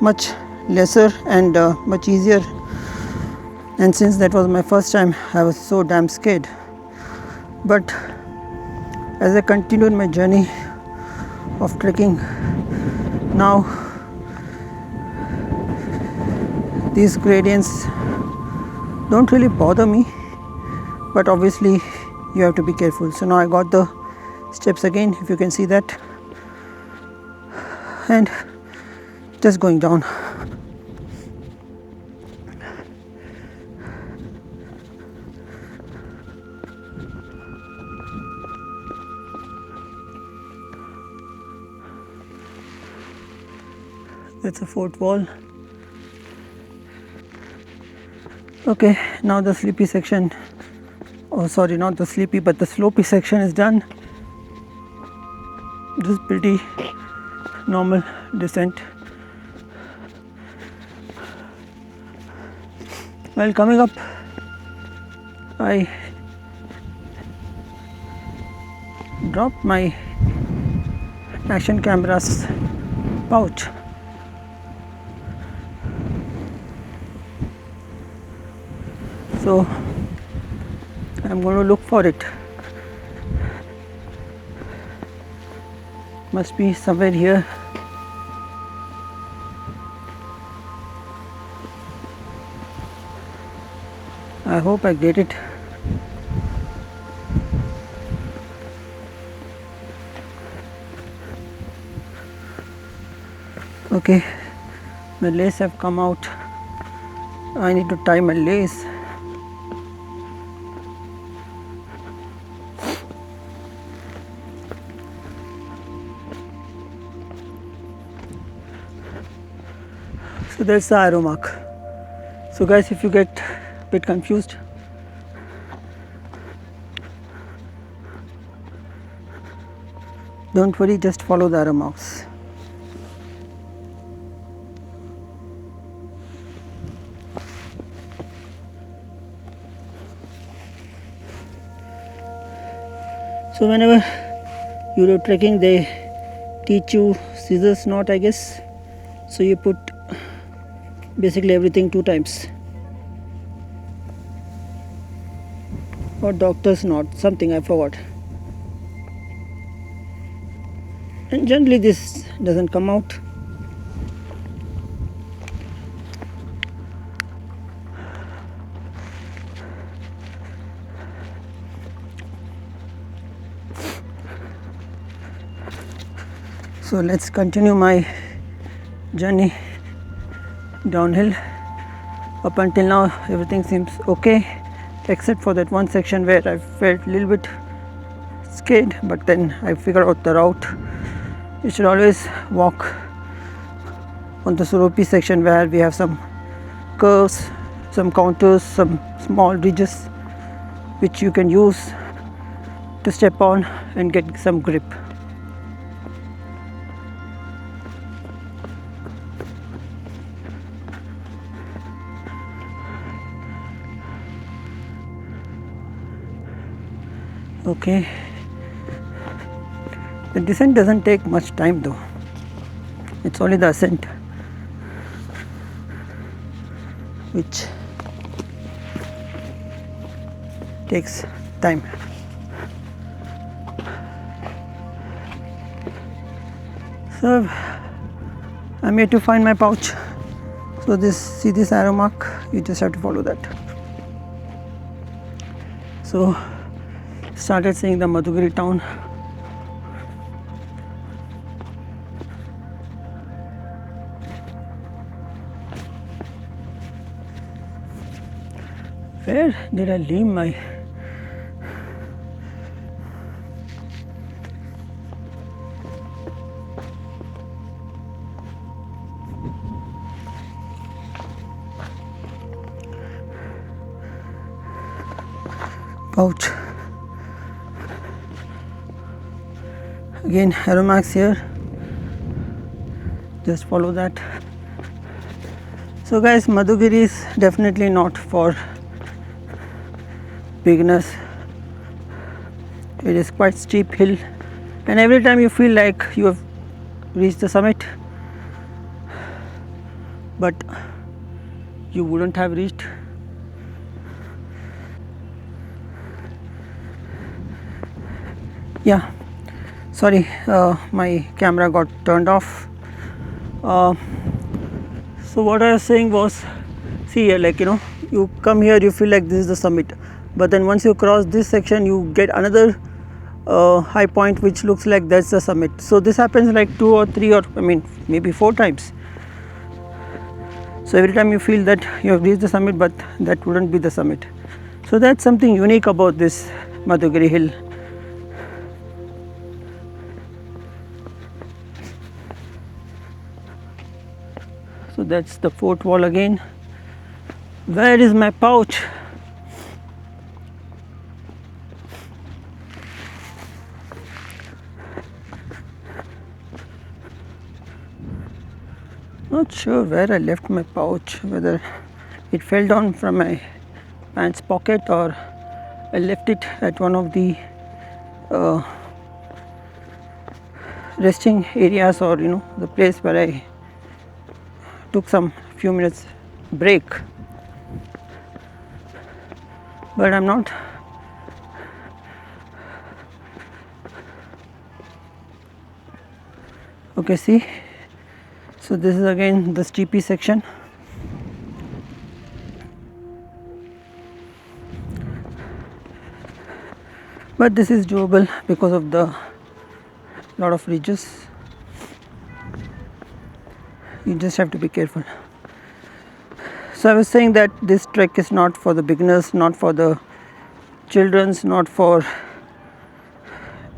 much lesser and much easier. And since that was my first time, I was so damn scared. But as I continued my journey of trekking, now these gradients don't really bother me, but obviously you have to be careful. So now I got the steps again, if you can see that, and just going down. That's a fort wall. Okay, now the sleepy section, oh sorry, not the sleepy but the slopey section is done. This is pretty normal descent. While coming up, I dropped my action camera's pouch. So I'm going to look for it. Must be somewhere here. I hope I get it. Okay, my lace have come out. I need to tie my lace. So that's the arrow mark. So guys, if you get a bit confused, don't worry, just follow the arrow marks. So whenever you're trekking, they teach you scissors knot, I guess. So you put basically everything 2 times, or doctor's knot, something I forgot. And generally this doesn't come out. So let's continue my journey downhill. Up until now everything seems okay, except for that one section where I felt a little bit scared, but then I figured out the route. You should always walk on the slopey section where we have some curves, some counters, some small ridges which you can use to step on and get some grip. Okay, the descent doesn't take much time though, it's only the ascent which takes time. So I'm here to find my pouch. So see this arrow mark, you just have to follow that. So started seeing the Madhugiri town. Where did I leave my pouch? Again, arrow marks here, just follow that. So guys, Madhugiri is definitely not for beginners. It is quite steep hill, and every time you feel like you have reached the summit, but you wouldn't have reached. Yeah, sorry, my camera got turned off. So what I was saying was, see here, like you come here, you feel like this is the summit, but then once you cross this section, you get another high point which looks like that's the summit. So this happens like 2 or 3 or maybe 4 times. So every time you feel that you have reached the summit, but that wouldn't be the summit. So that's something unique about this Madhugiri hill. So that's the fort wall again. Where is my pouch? Not sure where I left my pouch, whether it fell down from my pants pocket or I left it at one of the resting areas, or the place where I took some few minutes break. But I'm not okay. See, so this is again the steepy section. But this is doable because of the lot of ridges. You just have to be careful. So I was saying that this trek is not for the beginners, not for the children's, not for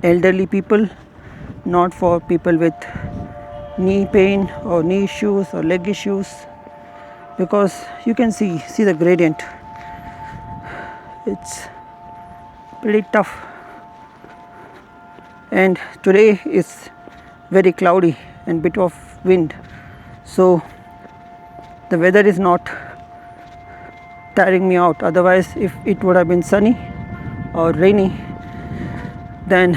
elderly people, not for people with knee pain or knee issues or leg issues, because you can see the gradient. It's pretty tough, and today is very cloudy and bit of wind, so the weather is not tiring me out. Otherwise, if it would have been sunny or rainy, then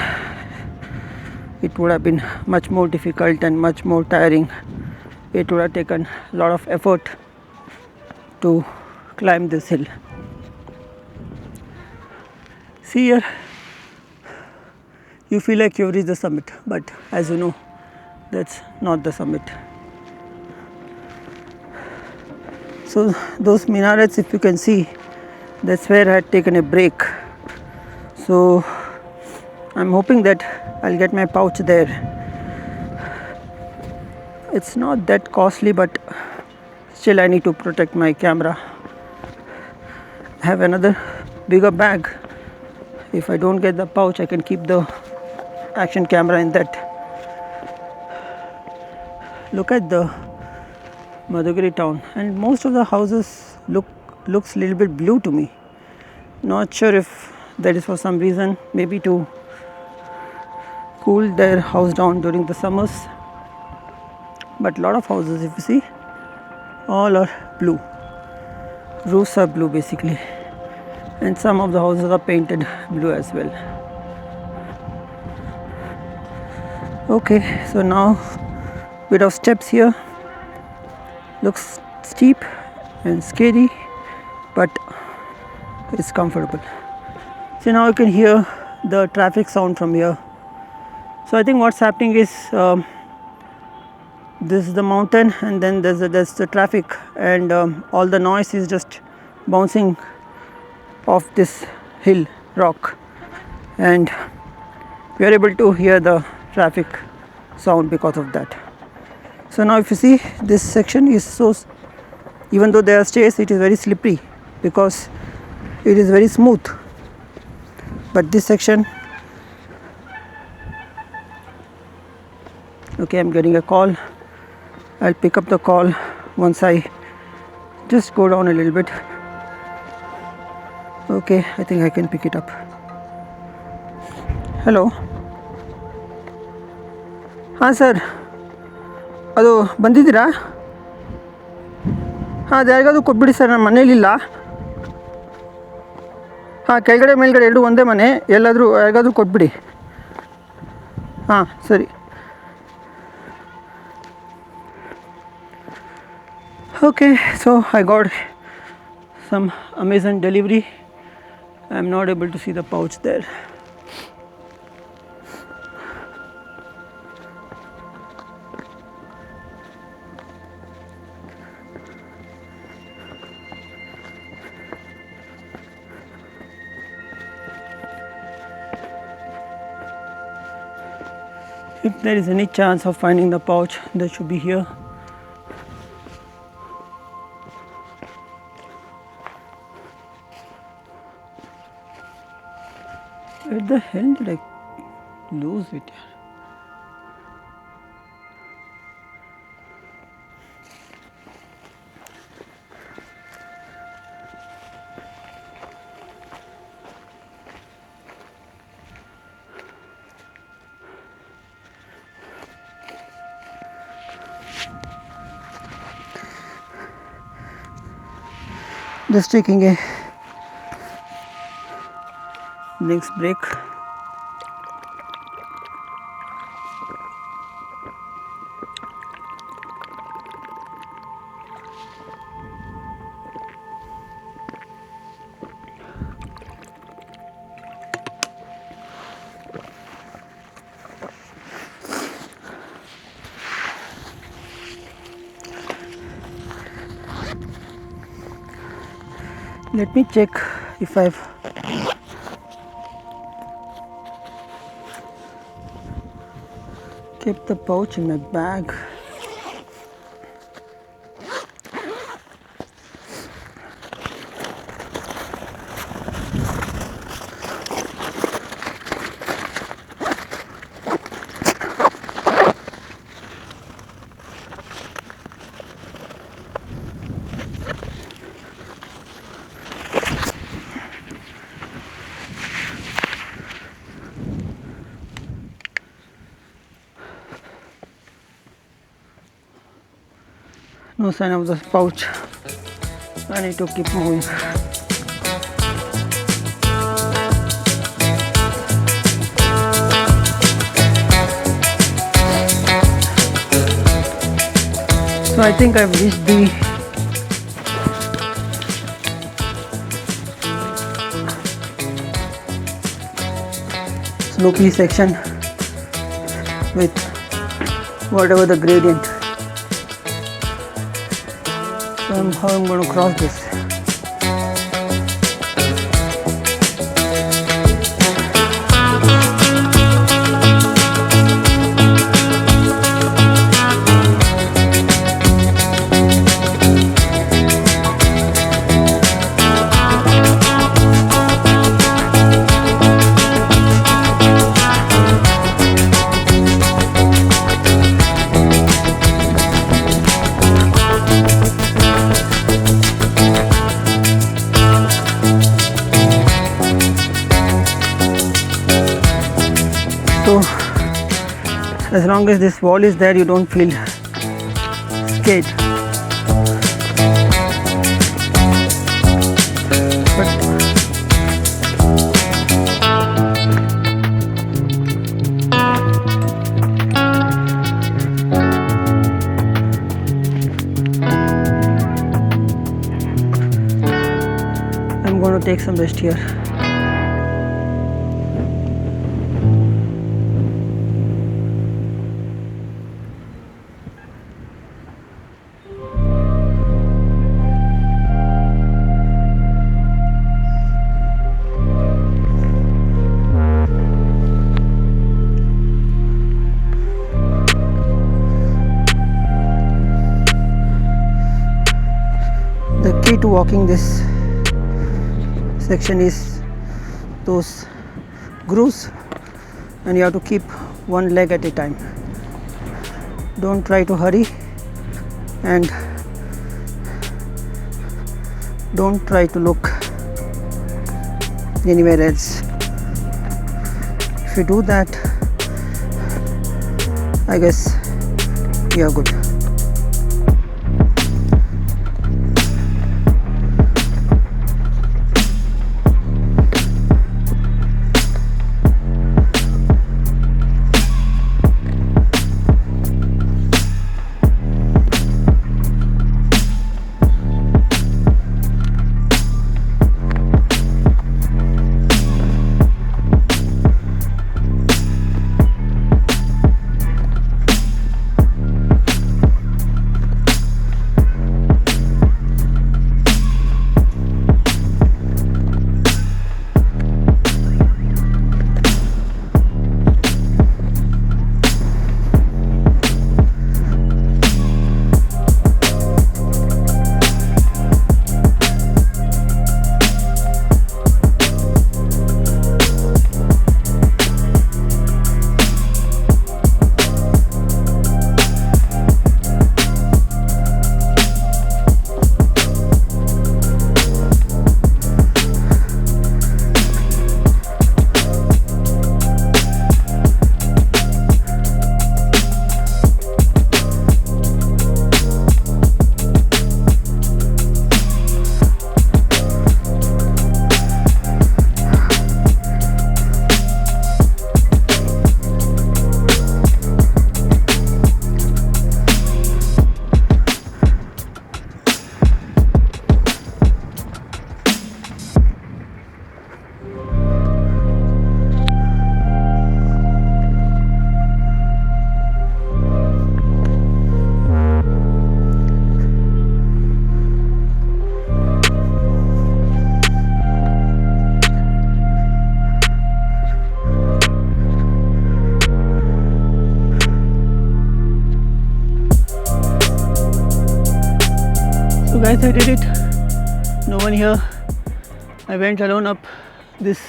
it would have been much more difficult and much more tiring. It would have taken a lot of effort to climb this hill. See here, you feel like you've reached the summit, but as you know, that's not the summit. So those minarets, if you can see, that's where I had taken a break. So I'm hoping that I'll get my pouch there. It's not that costly, but still I need to protect my camera. I have another bigger bag. If I don't get the pouch, I can keep the action camera in that. Look at the Madhugiri town, and most of the houses looks a little bit blue to me. Not sure if that is for some reason, maybe to cool their house down during the summers. But a lot of houses, if you see, all are blue. Roofs are blue basically, and some of the houses are painted blue as well. Okay, so now bit of steps here. Looks steep and scary, but it's comfortable. So now you can hear the traffic sound from here. So I think what's happening is this is the mountain, and then there's the traffic, and all the noise is just bouncing off this hill rock, and we are able to hear the traffic sound because of that. So now if you see, this section is so, even though there are stairs, it is very slippery because it is very smooth. But this section, okay, I'm getting a call. I'll pick up the call once I just go down a little bit. Okay, I think I can pick it up. Hello. हाँ sir, ಅದು ಬಂದಿದ್ದೀರಾ? ಹಾಂ, ಅದು ಯಾರಿಗಾದ್ರೂ ಕೊಟ್ಬಿಡಿ sir, ನಾನು ಮನೇಲಿಲ್ಲ. ಹಾಂ, ಕೆಳಗಡೆ ಮೇಲ್ಗಡೆ ಎರಡು ಒಂದೇ ಮನೆ, ಎಲ್ಲಾದರೂ ಯಾರಿಗಾದ್ರೂ ಕೊಟ್ಬಿಡಿ. ಹಾಂ ಸರಿ. Okay, so I got some Amazon delivery. I am not able to see the pouch there. If there is any chance of finding the pouch, that should be here. Where the hell did I lose it? Just taking a next break. Let me check if I've kept the pouch in my bag. No sign of the pouch. I need to keep moving. So I think I've reached the slopey section with whatever the gradient. How I'm going to cross this. So as long as this wall is there, you don't feel scared. But I'm going to take some rest here. The key to walking this section is those grooves, and you have to keep one leg at a time. Don't try to hurry, and don't try to look anywhere else. If you do that, I guess you are good. So guys, I did it. No one here. I went alone up this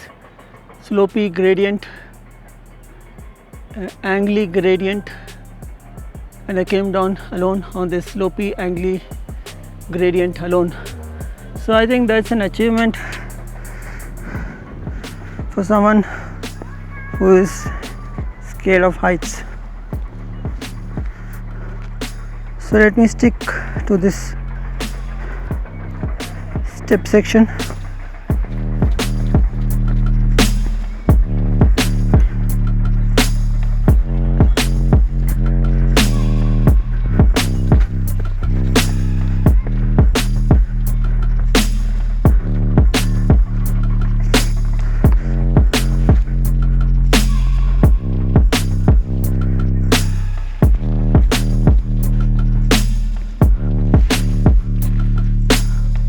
slopey gradient, angly gradient, and I came down alone on this slopey angly gradient alone. So I think that's an achievement for someone who is scared of heights. So let me stick to this step section.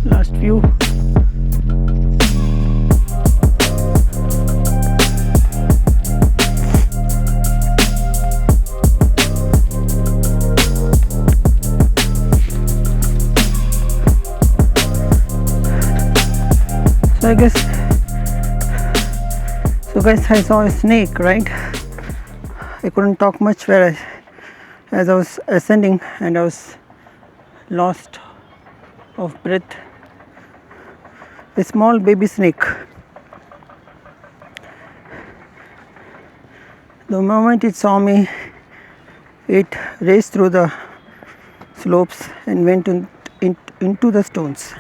Last few. So guys, I saw a snake, right? I couldn't talk much as I was ascending, and I was lost of breath. A small baby snake. The moment it saw me, it raced through the slopes and went into the stones.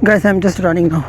Guys, I'm just running now.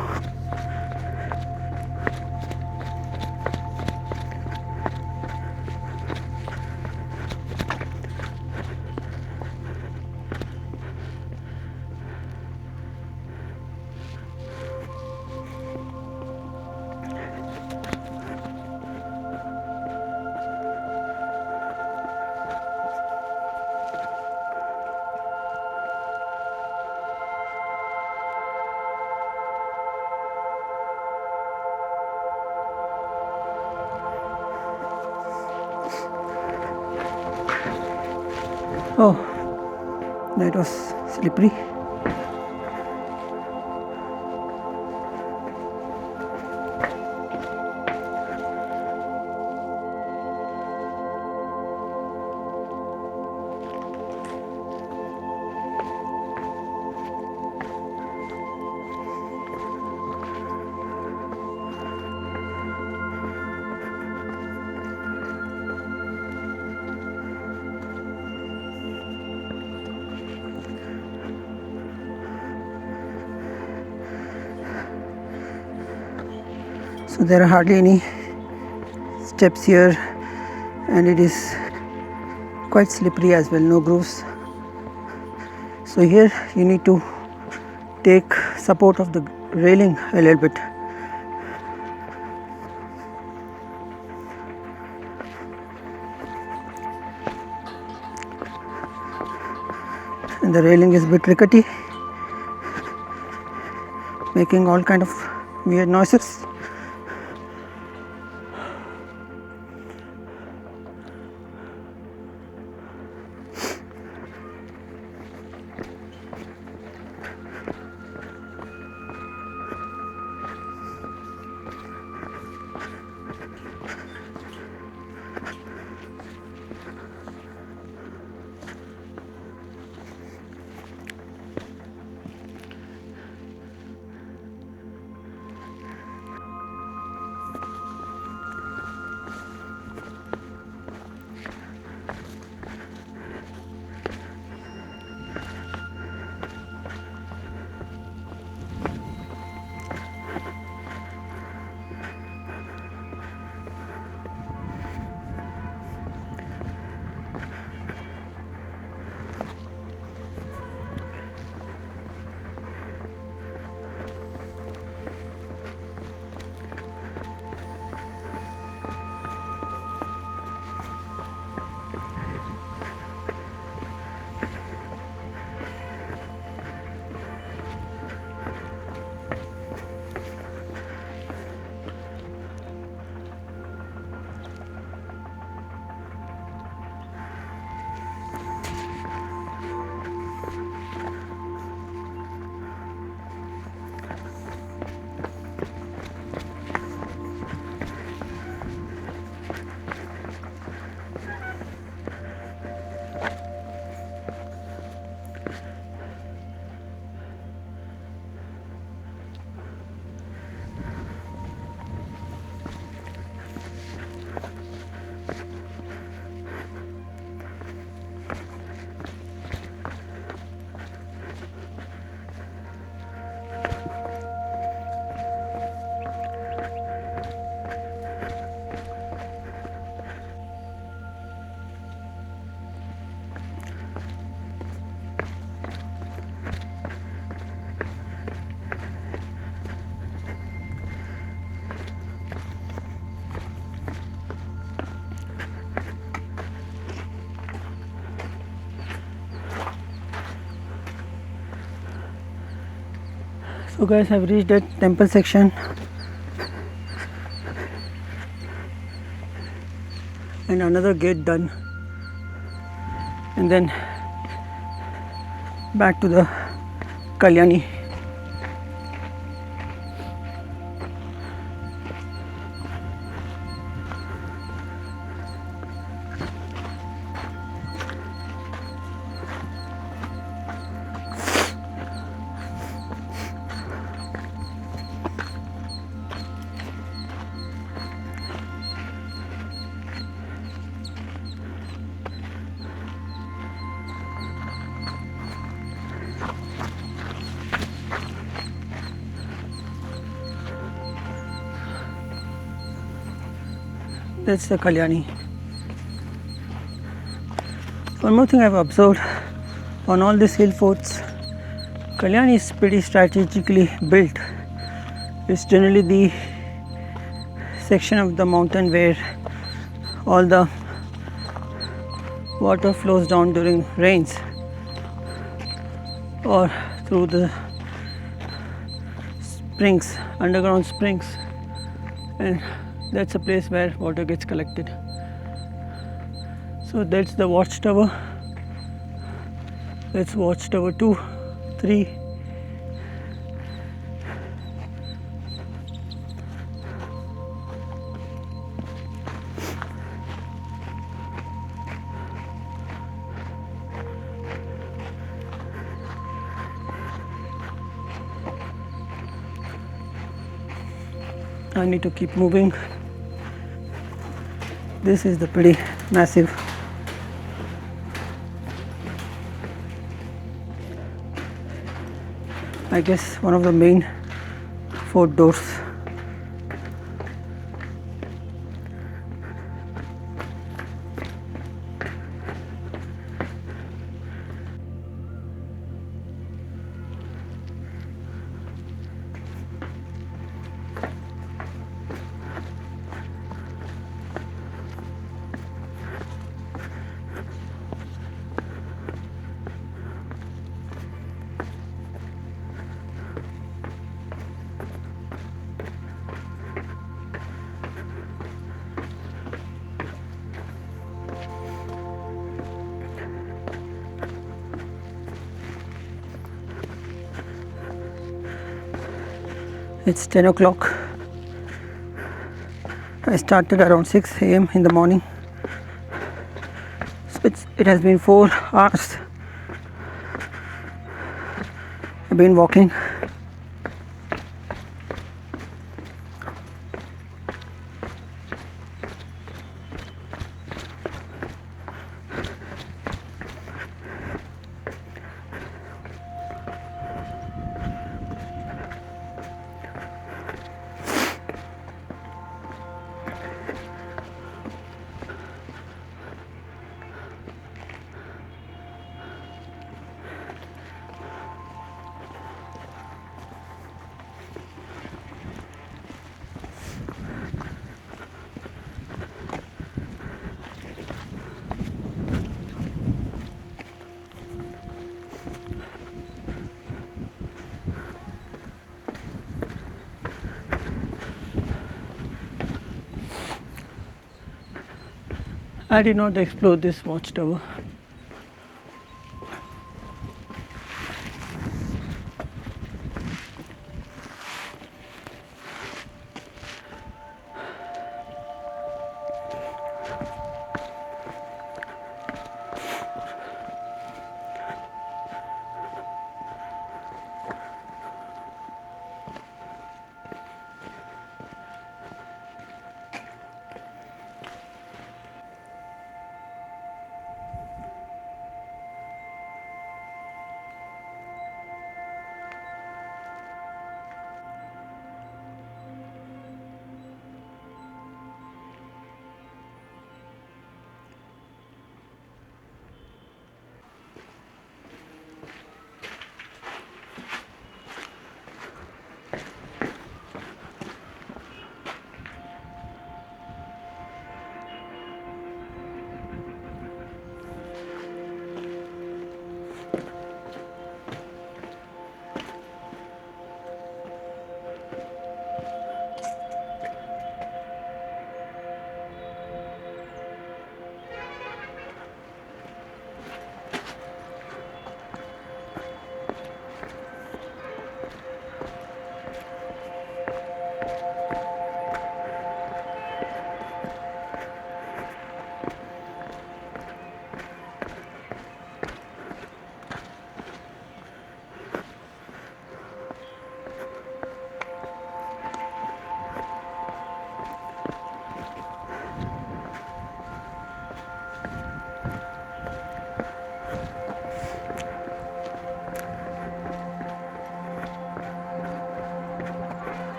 Oh, that was slippery. So there are hardly any steps here, and it is quite slippery as well, no grooves. So here you need to take support of the railing a little bit. And the railing is a bit rickety, making all kind of weird noises. So guys, I've reached that temple section, and another gate done, and then back to the Kalyani. That's the Kalyani. One more thing I've observed on all these hill forts, Kalyani is pretty strategically built. It's generally the section of the mountain where all the water flows down during rains or through the springs, underground springs, and that's a place where water gets collected. So that's the watchtower. That's watchtower 2, 3. I need to keep moving. This is the pretty massive I guess one of the main fort doors. It's 10 o'clock. I started around 6 a.m. in the morning. So it has been 4 hours. I've been walking. I did not explore this watchtower.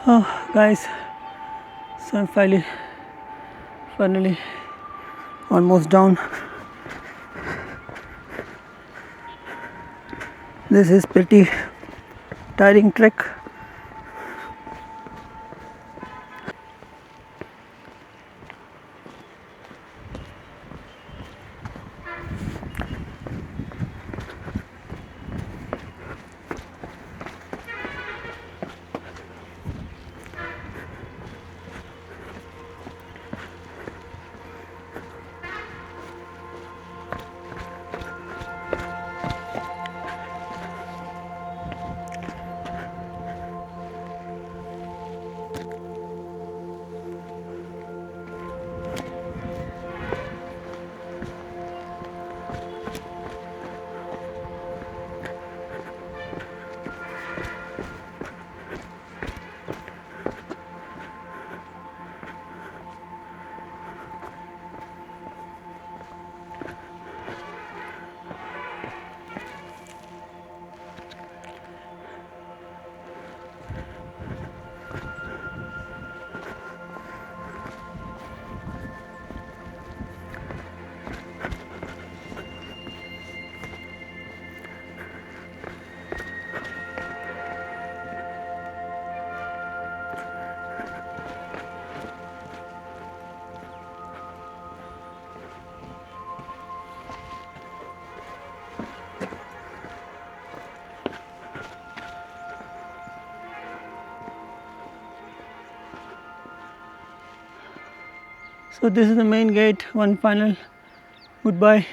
Oh, guys, so I'm finally almost down. This is pretty tiring trek. So this is the main gate. One final goodbye.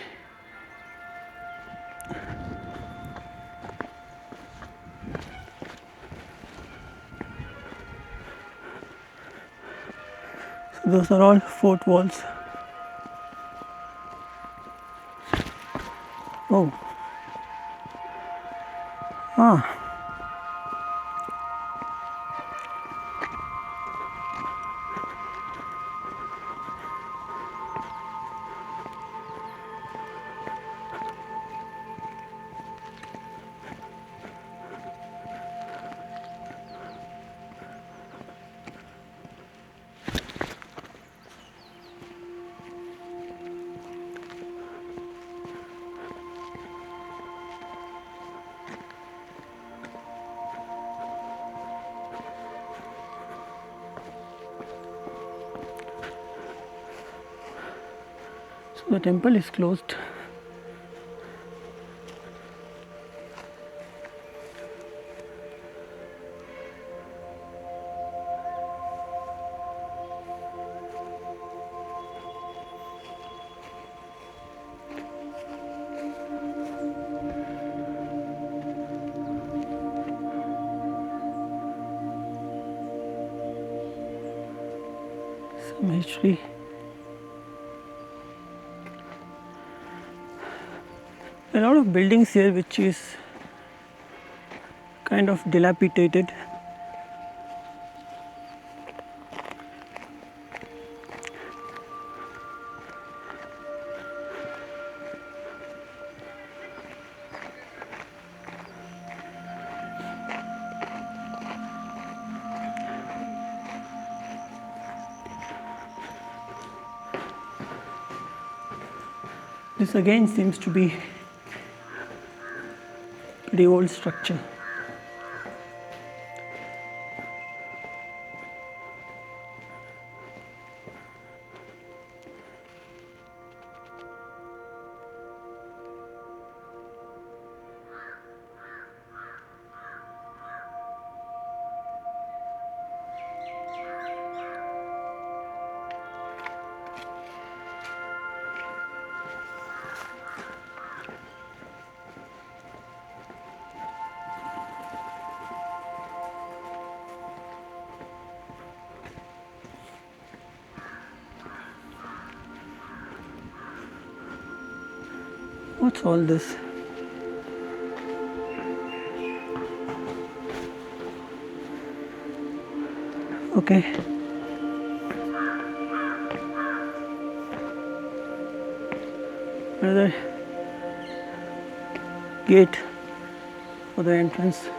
So those are all fort walls. Oh. Ah. So the temple is closed. Some history. A lot of buildings here which is kind of dilapidated. This again seems to be pretty old structure. What's all this? Okay. Another gate for the entrance.